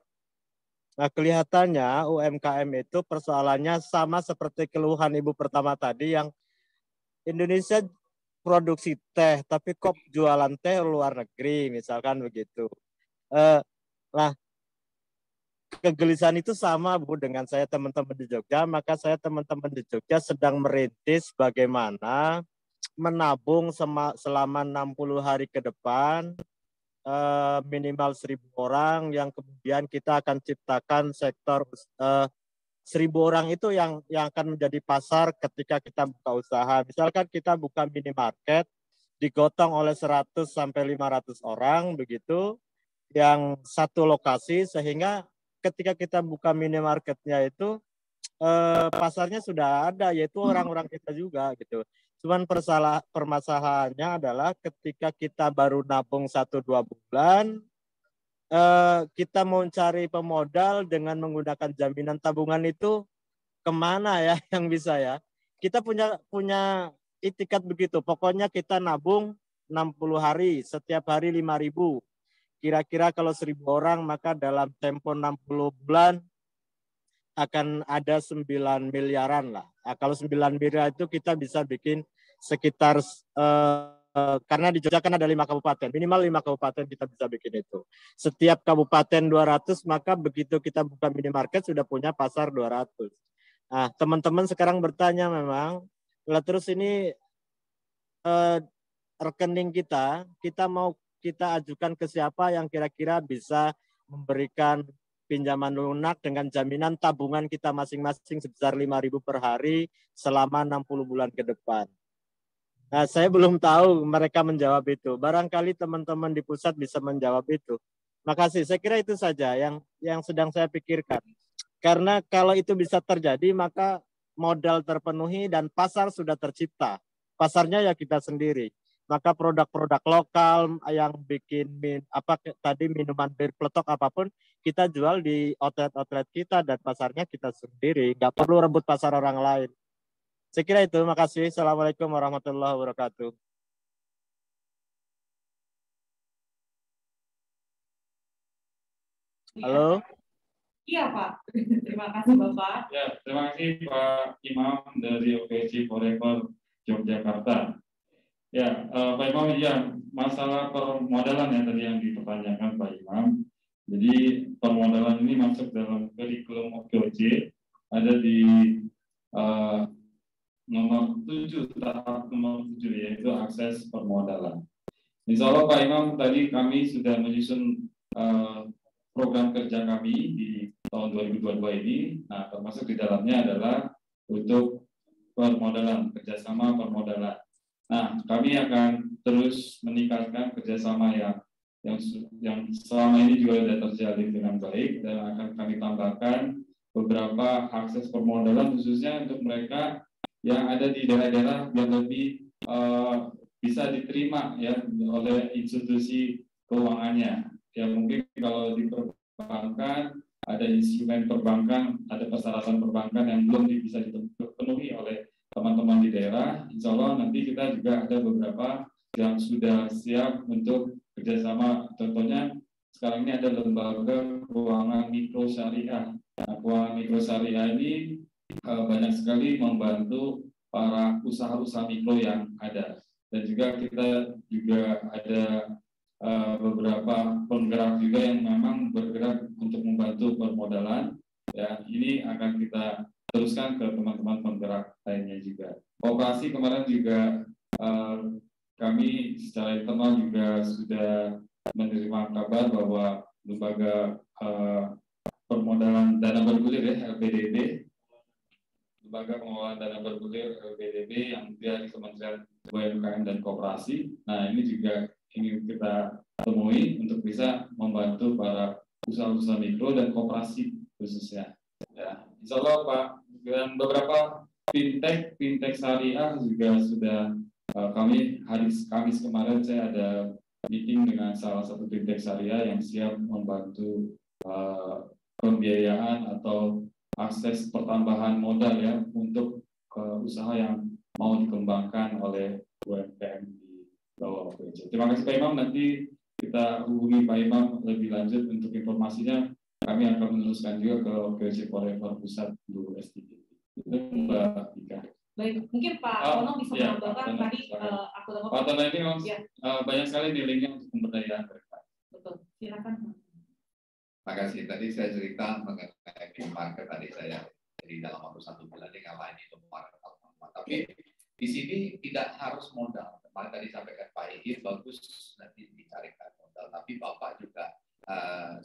Nah, kelihatannya UMKM itu persoalannya sama seperti keluhan Ibu pertama tadi yang Indonesia produksi teh, tapi kok jualan teh luar negeri, misalkan begitu. Nah, kegelisahan itu sama Bu dengan saya teman-teman di Jogja, maka saya teman-teman di Jogja sedang merintis bagaimana menabung selama 60 hari ke depan, minimal 1.000 orang yang kemudian kita akan ciptakan sektor 1.000 orang itu yang akan menjadi pasar ketika kita buka usaha. Misalkan kita buka minimarket, digotong oleh 100 sampai 500 orang begitu, yang satu lokasi, sehingga ketika kita buka minimarketnya itu pasarnya sudah ada, yaitu orang-orang kita juga gitu. Cuman permasalahannya adalah ketika kita baru nabung 1-2 bulan, kita mau cari pemodal dengan menggunakan jaminan tabungan itu kemana ya yang bisa ya? Kita punya itikat begitu. Pokoknya kita nabung 60 hari, setiap hari 5.000. Kira-kira kalau 1.000 orang maka dalam tempo 60 bulan akan ada 9 miliaran lah. Nah, kalau 9 miliar itu kita bisa bikin sekitar karena di Jogja kan ada 5 kabupaten, minimal 5 kabupaten kita bisa bikin itu. Setiap kabupaten 200, maka begitu kita buka minimarket sudah punya pasar 200. Nah, teman-teman sekarang bertanya memang, lah terus ini rekening kita mau kita ajukan ke siapa yang kira-kira bisa memberikan pinjaman lunak dengan jaminan tabungan kita masing-masing sebesar 5.000 per hari selama 60 bulan ke depan. Nah, saya belum tahu mereka menjawab itu. Barangkali teman-teman di pusat bisa menjawab itu. Makasih. Saya kira itu saja yang sedang saya pikirkan. Karena kalau itu bisa terjadi, maka modal terpenuhi dan pasar sudah tercipta. Pasarnya ya kita sendiri. Maka produk-produk lokal yang bikin minuman bir peletok apapun kita jual di outlet-outlet kita dan pasarnya kita sendiri, nggak perlu rebut pasar orang lain. Saya kira itu. Makasih. Assalamualaikum warahmatullahi wabarakatuh. Halo. Iya Pak. Terima kasih Bapak. Ya, terima kasih Pak Imam dari OKC Forever Yogyakarta. Ya, Pak Imam, ya masalah permodalan yang tadi yang dipertanyakan Pak Imam. Jadi permodalan ini masuk dalam kurikulum OKOC, ada di nomor 7, tahap nomor 7, yaitu akses permodalan. Insya Allah Pak Imam, tadi kami sudah menyusun program kerja kami di tahun 2022 ini. Nah, termasuk di dalamnya adalah untuk permodalan, kerjasama permodalan. Nah, kami akan terus meningkatkan kerjasama yang selama ini juga sudah terjalin dengan baik, dan akan kami tambahkan beberapa akses permodalan khususnya untuk mereka yang ada di daerah-daerah yang lebih bisa diterima ya oleh institusi keuangannya. Ya mungkin kalau di perbankan ada instrumen perbankan, ada persyaratan perbankan yang belum bisa dipenuhi oleh teman-teman di daerah. Insya Allah nanti kita juga ada beberapa yang sudah siap untuk kerjasama. Contohnya sekarang ini ada lembaga keuangan mikro syariah. Nah, keuangan mikro syariah ini banyak sekali membantu para usaha-usaha mikro yang ada. Dan juga kita juga ada beberapa penggerak juga yang memang bergerak untuk membantu permodalan. Ya, ini akan kita teruskan ke teman-teman penggerak lainnya juga. Koperasi kemarin juga kami secara internal juga sudah menerima kabar bahwa lembaga permodalan dana bergulir ya LPDB, lembaga pengelolaan dana bergulir LPDB yang dari Kementerian UMKM dan Koperasi. Nah, ini juga ingin kita temui untuk bisa membantu para usaha-usaha mikro dan koperasi khususnya. Ya, insya Allah Pak, dan beberapa fintech syariah juga sudah kami hari Kamis kemarin saya ada meeting dengan salah satu fintech syariah yang siap membantu pembiayaan atau akses pertambahan modal ya untuk usaha yang mau dikembangkan oleh UMKM di bawah OKOC. Terima kasih Pak Imam, nanti kita hubungi Pak Imam lebih lanjut untuk informasinya. Kami akan meneruskan juga ke OKOC Forever Pusat Guru S3. Itu Mbak Ika. Baik, mungkin Pak Tono bisa menambahkan tadi aku dapat. Pak Tono ini banyak sekali nilainya untuk pemberdayaan mereka. Betul, silakan. Terima kasih. Tadi saya cerita mengenai market tadi saya jadi dalam waktu 1 bulan ini ngalahin itu market. Tapi di sini tidak harus modal. Kemarin tadi sampaikan Pak Ihir, bagus nanti dicarikan modal. Tapi Bapak juga,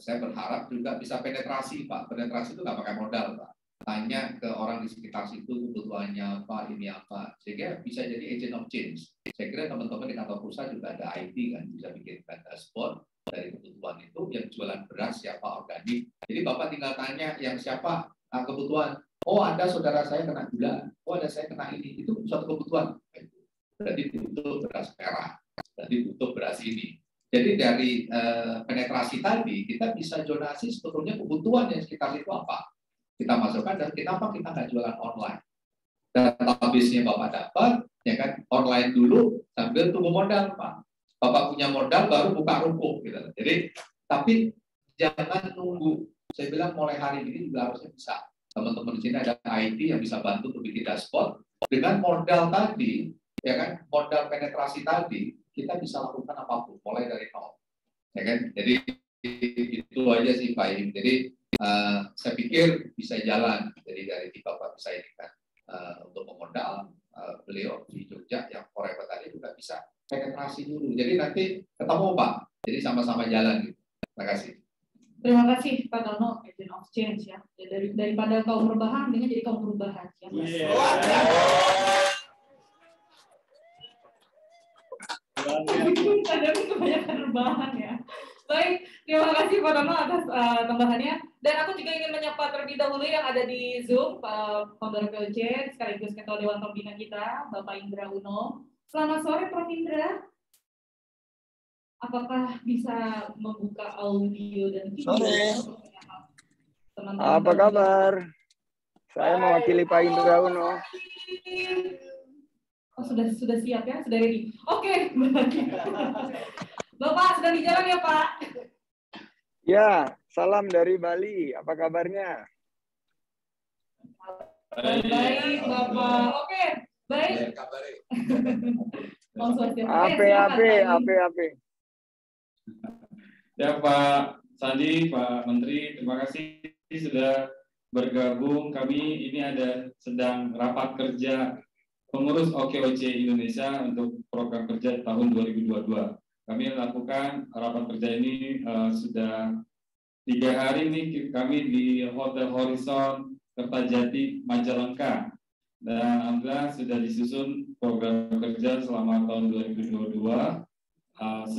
saya berharap juga bisa penetrasi Pak. Penetrasi itu nggak pakai modal Pak. Tanya ke orang di sekitar situ kebutuhannya apa, ini apa. Sehingga bisa jadi agent of change. Saya kira teman-teman di kantor pusat juga ada IT kan, bisa bikinkan dashboard dari kebutuhan itu, yang jualan beras siapa, organik. Jadi Bapak tinggal tanya yang siapa kebutuhan. Oh ada saudara saya kena gula, oh ada saya kena ini, itu suatu kebutuhan. Berarti butuh beras merah, berarti butuh beras ini. Jadi dari penetrasi tadi kita bisa zonasi sebetulnya kebutuhan yang sekitar itu apa. Kita masukkan dan kenapa kita nggak jualan online. Database-nya Bapak dapat, ya kan online dulu sambil tunggu modal Pak. Bapak punya modal baru buka ruko gitu. Jadi tapi jangan nunggu. Saya bilang mulai hari ini juga harusnya bisa. Teman-teman di sini ada IT yang bisa bantu untuk bikin dashboard dengan modal tadi, ya kan, modal penetrasi tadi, kita bisa lakukan apapun, mulai dari nol, ya kan. Jadi itu aja sih Pak Im. Jadi saya pikir bisa jalan. Jadi dari Bapak bisa ini kan untuk pemodal beliau di Jogja yang forever tadi juga bisa penetrasi dulu. Jadi nanti ketemu Pak. Jadi sama-sama jalan gitu. Terima kasih. Terima kasih Pak Tono, agent of change ya. Daripada kaum rebahan, dengan jadi kaum perubahan. Ya, ada kebanyakan rebahan ya. Baik, terima kasih Pak Tono atas tambahannya. Dan aku juga ingin menyapa terlebih dahulu yang ada di Zoom, Pak Founder OKOC, sekaligus Ketua Dewan Pembina kita, Bapak Indra Uno. Selamat sore Prof. Indra. Apakah bisa membuka audio dan video? Sore. Apa kabar? Saya mewakili Pak Indra Uno. Oh, sudah siap ya? Sudah ready? Oke. Bapak, sedang di jalan ya Pak? Ya, salam dari Bali. Apa kabarnya? Baik, Bapak. Oke, baik. Ape. Ya Pak Sandi, Pak Menteri, terima kasih sudah bergabung. Kami ini ada sedang rapat kerja pengurus OKOC Indonesia untuk program kerja tahun 2022. Kami lakukan rapat kerja ini sudah 3 hari ini kami di Hotel Horizon Kertajati Majalengka. Dan alhamdulillah sudah disusun program kerja selama tahun 2022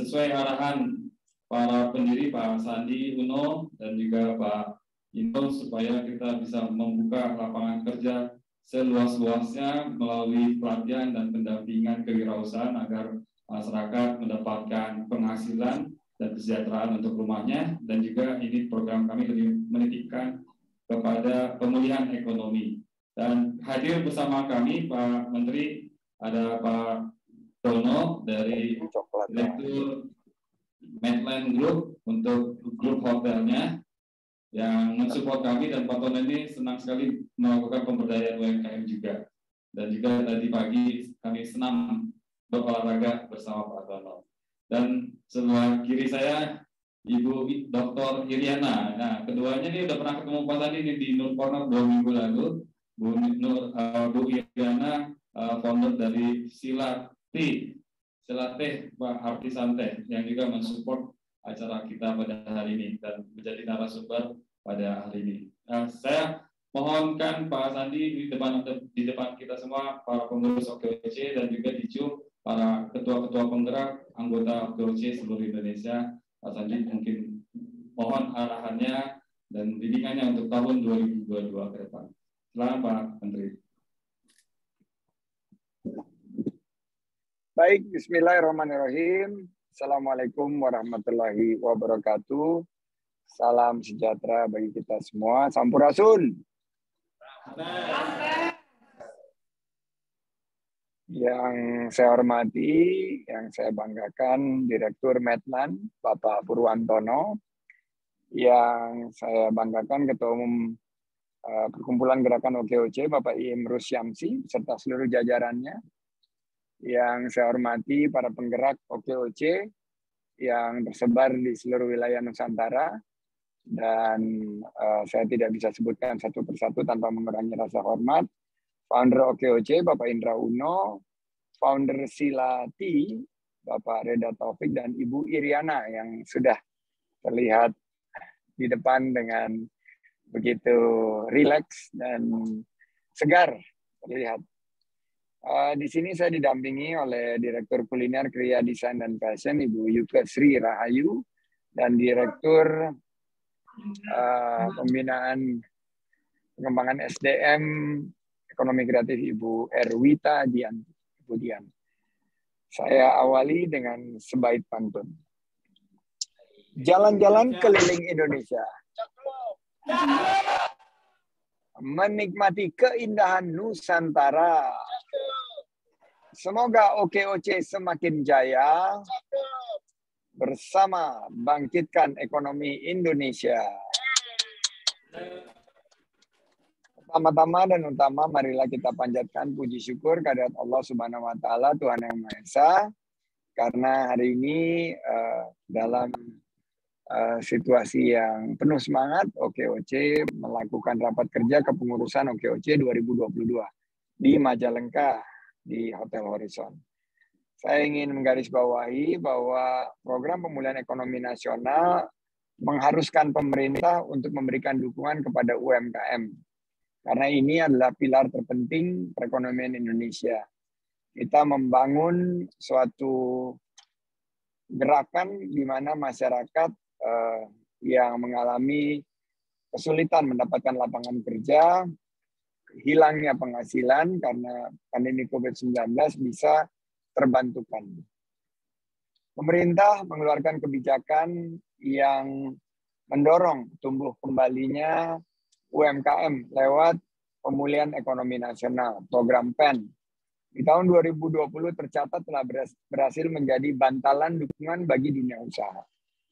sesuai arahan para pendiri Pak Sandi Uno dan juga Pak Ino, supaya kita bisa membuka lapangan kerja seluas-luasnya melalui pelatihan dan pendampingan kewirausahaan agar masyarakat mendapatkan penghasilan dan kesejahteraan untuk rumahnya. Dan juga ini program kami lebih menitipkan kepada pemulihan ekonomi. Dan hadir bersama kami Pak Menteri, ada Pak Dono dari Direktur Medland Group untuk grup hotelnya yang mensupport kami, dan Pak Tono ini senang sekali melakukan pemberdayaan UMKM juga. Dan juga tadi pagi kami senang berolahraga bersama Pak Tono. Dan sebelah kiri saya Ibu Dr. Iriana. Nah, keduanya ini udah pernah ketemu Pak Sandi ini di Nur Corner 2 minggu lalu. Bu Iriana, founder dari Silati Pak Artisan Teh, yang juga mensupport acara kita pada hari ini dan menjadi narasumber pada hari ini. Saya mohonkan Pak Sandi di depan kita semua, para pengurus OKOC dan juga Dicu, para ketua-ketua penggerak anggota OKOC seluruh Indonesia. Pak Sandi mungkin mohon arahannya dan bimbingannya untuk tahun 2022 ke depan. Selamat Pak Menteri. Baik, bismillahirrahmanirrahim. Assalamualaikum warahmatullahi wabarakatuh. Salam sejahtera bagi kita semua. Sampurasun. Yang saya hormati, yang saya banggakan, Direktur Medland, Bapak Purwantono. Yang saya banggakan, Ketua Umum Perkumpulan Gerakan OKOC, Bapak Imrus Syamsi, serta seluruh jajarannya. Yang saya hormati, para penggerak OKOC yang tersebar di seluruh wilayah Nusantara. Dan saya tidak bisa sebutkan satu persatu tanpa mengurangi rasa hormat. Founder OKOC, Bapak Indra Uno, Founder Silati, Bapak Reda Taufik, dan Ibu Iriana yang sudah terlihat di depan dengan begitu rileks dan segar terlihat. Di sini saya didampingi oleh Direktur Kuliner, Kriya, Desain, dan Fashion, Ibu Yuka Sri Rahayu, dan Direktur Pembinaan Pengembangan SDM Ekonomi Kreatif, Ibu Erwita Dian. Ibu Dian. Saya awali dengan sebaik pantun. Jalan-jalan keliling Indonesia, menikmati keindahan Nusantara. Semoga OKOC semakin jaya bersama bangkitkan ekonomi Indonesia. Pertama-tama dan utama, marilah kita panjatkan puji syukur kehadirat Allah Subhanahu wa Ta'ala, Tuhan Yang Maha Esa, karena hari ini dalam situasi yang penuh semangat, OKOC melakukan rapat kerja kepengurusan OKOC 2022 di Majalengka di Hotel Horizon. Saya ingin menggarisbawahi bahwa program pemulihan ekonomi nasional mengharuskan pemerintah untuk memberikan dukungan kepada UMKM. Karena ini adalah pilar terpenting perekonomian Indonesia. Kita membangun suatu gerakan di mana masyarakat yang mengalami kesulitan mendapatkan lapangan kerja, hilangnya penghasilan karena pandemi COVID-19 bisa terbantukan. Pemerintah mengeluarkan kebijakan yang mendorong tumbuh kembalinya UMKM lewat pemulihan ekonomi nasional, program PEN. Di tahun 2020 tercatat telah berhasil menjadi bantalan dukungan bagi dunia usaha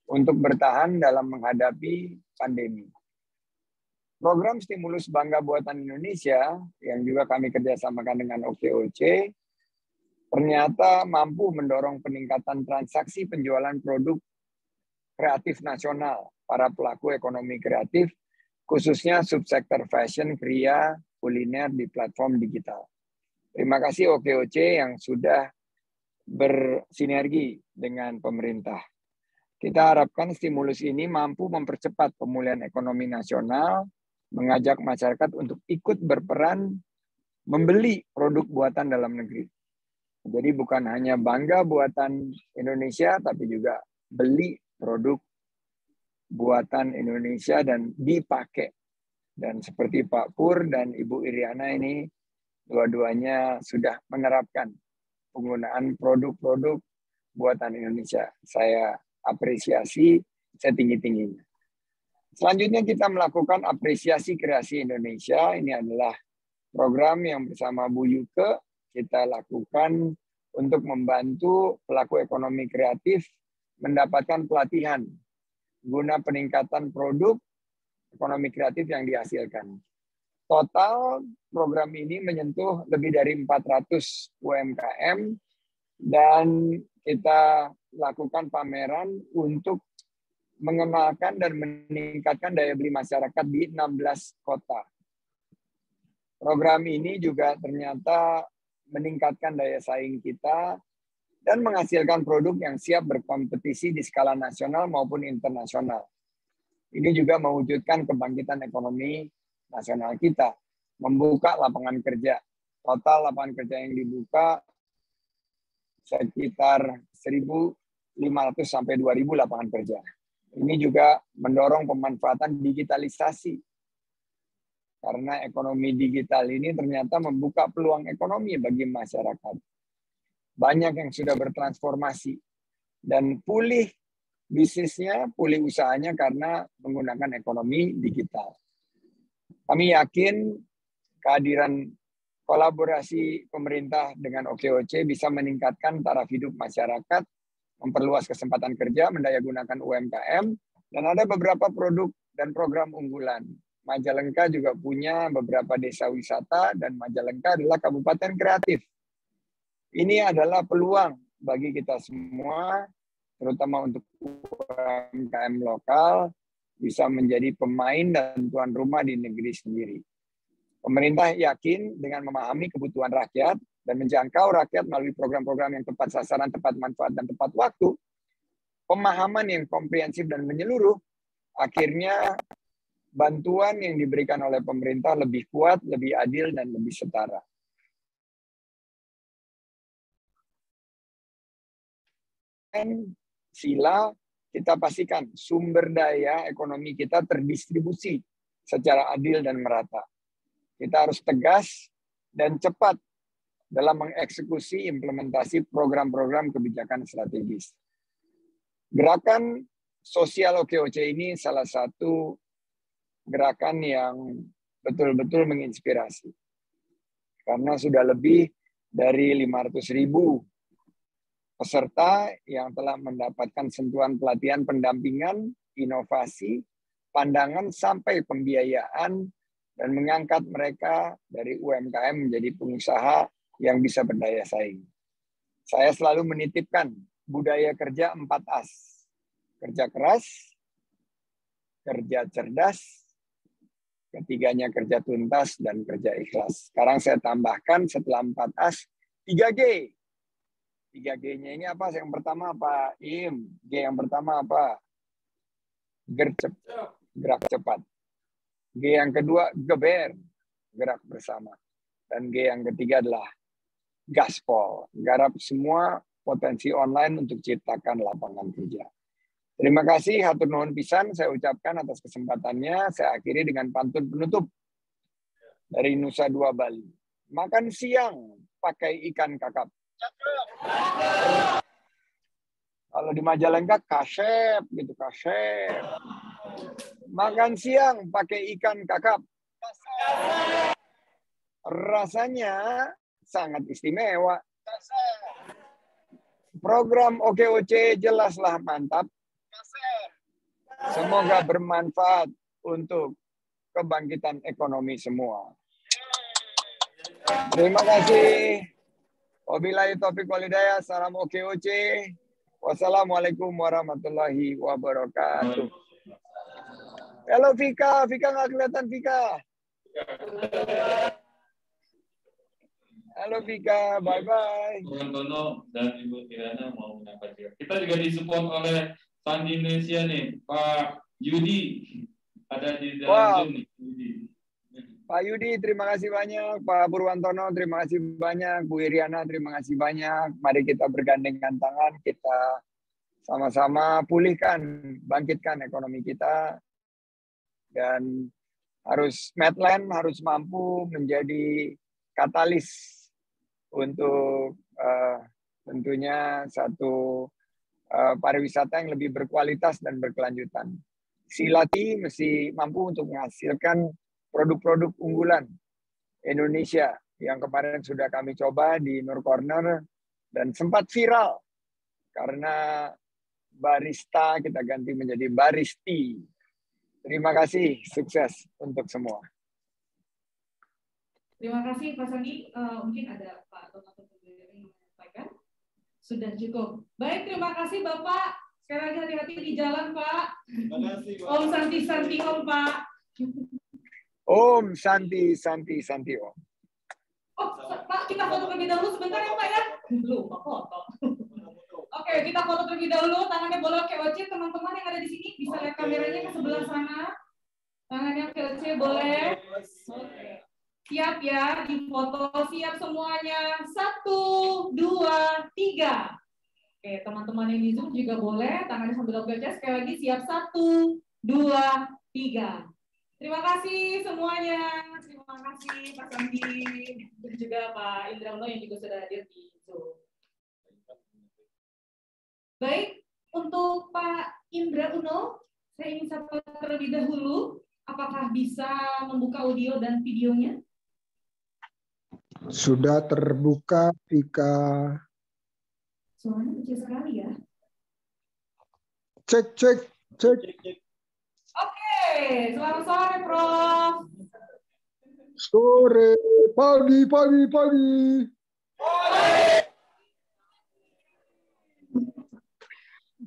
untuk bertahan dalam menghadapi pandemi. Program stimulus Bangga Buatan Indonesia yang juga kami kerjasamakan dengan OKOC ternyata mampu mendorong peningkatan transaksi penjualan produk kreatif nasional para pelaku ekonomi kreatif, khususnya subsektor fashion, kriya, kuliner di platform digital. Terima kasih OKOC yang sudah bersinergi dengan pemerintah. Kita harapkan stimulus ini mampu mempercepat pemulihan ekonomi nasional, mengajak masyarakat untuk ikut berperan membeli produk buatan dalam negeri. Jadi bukan hanya bangga buatan Indonesia, tapi juga beli produk buatan Indonesia dan dipakai. Dan seperti Pak Pur dan Ibu Iriana ini, dua-duanya sudah menerapkan penggunaan produk-produk buatan Indonesia. Saya apresiasi setinggi-tingginya. Selanjutnya kita melakukan apresiasi kreasi Indonesia. Ini adalah program yang bersama Bu Yuke kita lakukan untuk membantu pelaku ekonomi kreatif mendapatkan pelatihan guna peningkatan produk ekonomi kreatif yang dihasilkan. Total program ini menyentuh lebih dari 400 UMKM dan kita lakukan pameran untuk mengenalkan dan meningkatkan daya beli masyarakat di 16 kota. Program ini juga ternyata meningkatkan daya saing kita dan menghasilkan produk yang siap berkompetisi di skala nasional maupun internasional. Ini juga mewujudkan kebangkitan ekonomi nasional kita, membuka lapangan kerja. Total lapangan kerja yang dibuka sekitar 1.500 sampai 2.000 lapangan kerja. Ini juga mendorong pemanfaatan digitalisasi. Karena ekonomi digital ini ternyata membuka peluang ekonomi bagi masyarakat. Banyak yang sudah bertransformasi dan pulih bisnisnya, pulih usahanya karena menggunakan ekonomi digital. Kami yakin kehadiran kolaborasi pemerintah dengan OKOC bisa meningkatkan taraf hidup masyarakat, memperluas kesempatan kerja, mendayagunakan UMKM, dan ada beberapa produk dan program unggulan. Majalengka juga punya beberapa desa wisata dan Majalengka adalah kabupaten kreatif. Ini adalah peluang bagi kita semua, terutama untuk UMKM lokal, bisa menjadi pemain dan tuan rumah di negeri sendiri. Pemerintah yakin dengan memahami kebutuhan rakyat dan menjangkau rakyat melalui program-program yang tepat sasaran, tepat manfaat, dan tepat waktu, pemahaman yang komprehensif dan menyeluruh, akhirnya bantuan yang diberikan oleh pemerintah lebih kuat, lebih adil, dan lebih setara. Dan sila, kita pastikan sumber daya ekonomi kita terdistribusi secara adil dan merata. Kita harus tegas dan cepat dalam mengeksekusi implementasi program-program kebijakan strategis. Gerakan sosial OKOC ini salah satu gerakan yang betul-betul menginspirasi. Karena sudah lebih dari 500.000 peserta yang telah mendapatkan sentuhan pelatihan pendampingan, inovasi, pandangan sampai pembiayaan, dan mengangkat mereka dari UMKM menjadi pengusaha yang bisa berdaya saing. Saya selalu menitipkan budaya kerja 4As. Kerja keras, kerja cerdas, ketiganya kerja tuntas, dan kerja ikhlas. Sekarang saya tambahkan setelah 4As, 3G. 3G-nya ini apa? Yang pertama apa? Im. G yang pertama apa? Gerak cepat. G yang kedua, geber. Gerak bersama. Dan G yang ketiga adalah gaspol. Garap semua potensi online untuk ciptakan lapangan kerja. Terima kasih, hatur nuhun pisan saya ucapkan atas kesempatannya. Saya akhiri dengan pantun penutup dari Nusa Dua Bali. Makan siang pakai ikan kakap. Kalau di Majalengka kasep gitu, kasep. Makan siang pakai ikan kakap. Rasanya sangat istimewa. Program OKOC jelaslah mantap. Semoga bermanfaat untuk kebangkitan ekonomi semua. Terima kasih. Wabillahi taufiq wal hidayah. Salam OKOC. Wassalamualaikum warahmatullahi wabarakatuh. Halo Vika, Vika nggak kelihatan Vika. Halo Vika, bye bye. Bung Antono dan Ibu Iriana mau menyampaikan. Kita juga disupport oleh Sandi Indonesia nih, Pak Yudi ada di dalam Wow. Zoom nih. Yudi. Pak Yudi, terima kasih banyak. Pak Purwantono, terima kasih banyak. Bu Iriana, terima kasih banyak. Mari kita bergandengan tangan, kita sama-sama pulihkan, bangkitkan ekonomi kita. Dan Medland harus mampu menjadi katalis untuk tentunya satu pariwisata yang lebih berkualitas dan berkelanjutan. Silati mesti mampu untuk menghasilkan produk-produk unggulan Indonesia yang kemarin sudah kami coba di Nur Corner dan sempat viral karena barista kita ganti menjadi baristi. Terima kasih, sukses untuk semua. Terima kasih Pak Sandi. Mungkin ada Pak Donato yang menyampaikan. Sudah cukup. Baik, terima kasih Bapak. Sekali lagi hati-hati di jalan Pak. Terima kasih, Pak. Om Santi Santi Om Pak. Om Santi Santi Santi Om. Oh Pak, kita foto terlebih dahulu sebentar ya Pak ya. Lupa foto. Oke, kita foto terlebih dahulu. Tangannya boleh OKOC. Teman-teman yang ada di sini bisa lihat kameranya ke sebelah sana. Tangannya OKOC boleh. Oke. Siap ya, di foto. Siap semuanya. 1, 2, 3. Oke, teman-teman yang di Zoom juga boleh. Tangannya sambil OKOC. Sekali lagi siap. 1, 2, 3. Terima kasih semuanya. Terima kasih Pak Sandi. Dan juga Pak Indra Uno yang juga sudah hadir di Zoom. Baik, untuk Pak Indra Uno, saya ingin sapa terlebih dahulu. Apakah bisa membuka audio dan videonya? Sudah terbuka, Vika. Suaranya kecil sekali ya. Cek. Oke, selamat sore, Prof. Sore, pagi.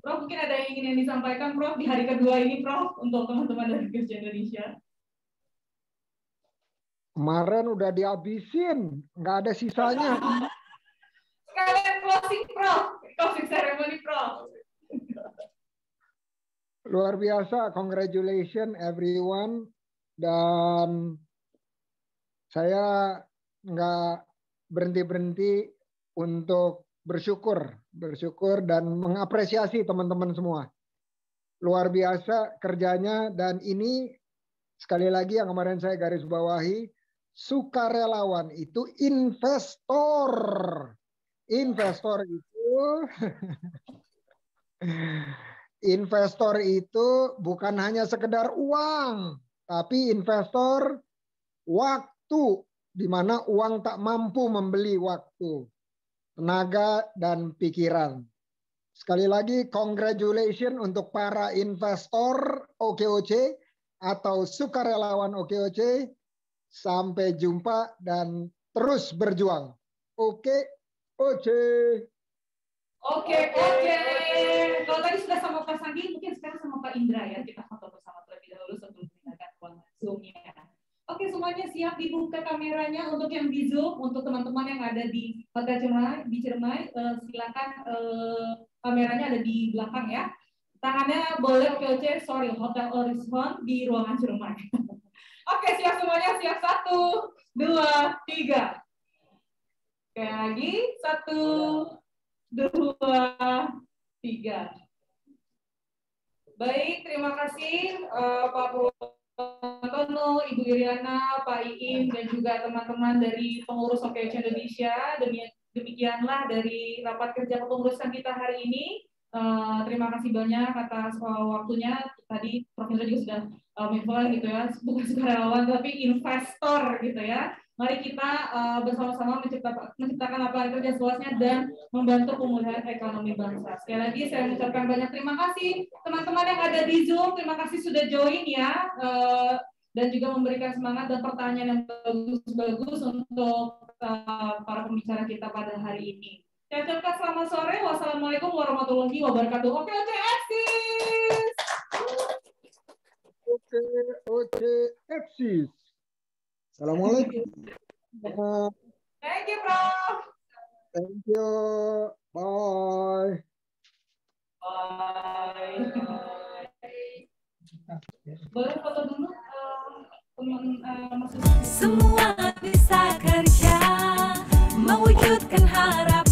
Prof, mungkin ada yang ingin disampaikan, Prof, di hari kedua ini, Prof, untuk teman-teman dari Kerja Indonesia. Kemarin udah dihabisin, nggak ada sisanya. Sekalian closing, Prof. Closing ceremony, Prof. Luar biasa, congratulations everyone. Dan saya nggak berhenti-berhenti untuk bersyukur dan mengapresiasi teman-teman semua. Luar biasa kerjanya, dan ini sekali lagi yang kemarin saya garis bawahi, sukarelawan itu investor. Investor itu bukan hanya sekedar uang, tapi investor waktu, di mana uang tak mampu membeli waktu, tenaga, dan pikiran. Sekali lagi, congratulations untuk para investor OKOC atau sukarelawan OKOC. Sampai jumpa dan terus berjuang. OKOC. Oke. Kalau tadi sudah sama Pak Sandi, mungkin sekarang sama Pak Indra ya. Kita foto bersama terlebih dahulu sebelum meninggalkan ruangan Zoom-nya. Oke, semuanya siap dibuka kameranya untuk yang di Zoom, untuk teman-teman yang ada di Hotel Ciremai, silakan kameranya ada di belakang ya. Tangannya boleh OKOC, Hotel Horizon di ruangan Ciremai. Oke, siap semuanya, siap 1, 2, 3. Sekali lagi, 1, 2, 3. Baik, terima kasih Pak Purwantono, Ibu Iriana, Pak Iim, dan juga teman-teman dari pengurus OKOC Indonesia. Demikianlah dari rapat kerja kepengurusan kita hari ini. Terima kasih banyak atas waktunya. Tadi Prof. Indra juga sudah menginfokan gitu ya, bukan sukarelawan tapi investor gitu ya. Mari kita bersama-sama menciptakan lapangan kerja seluasnya dan membantu pemulihan ekonomi bangsa. Sekali lagi saya mengucapkan banyak terima kasih teman-teman yang ada di Zoom. Terima kasih sudah join ya, dan juga memberikan semangat dan pertanyaan yang bagus-bagus untuk para pembicara kita pada hari ini. Saya ucapkan selamat sore. Wassalamualaikum warahmatullahi wabarakatuh. OKOC eksis. OKOC eksis. Assalamualaikum. Thank you, Prof. Thank you. Bye. Bye. Boleh foto dulu teman Semua bisa kerja mewujudkan harapan.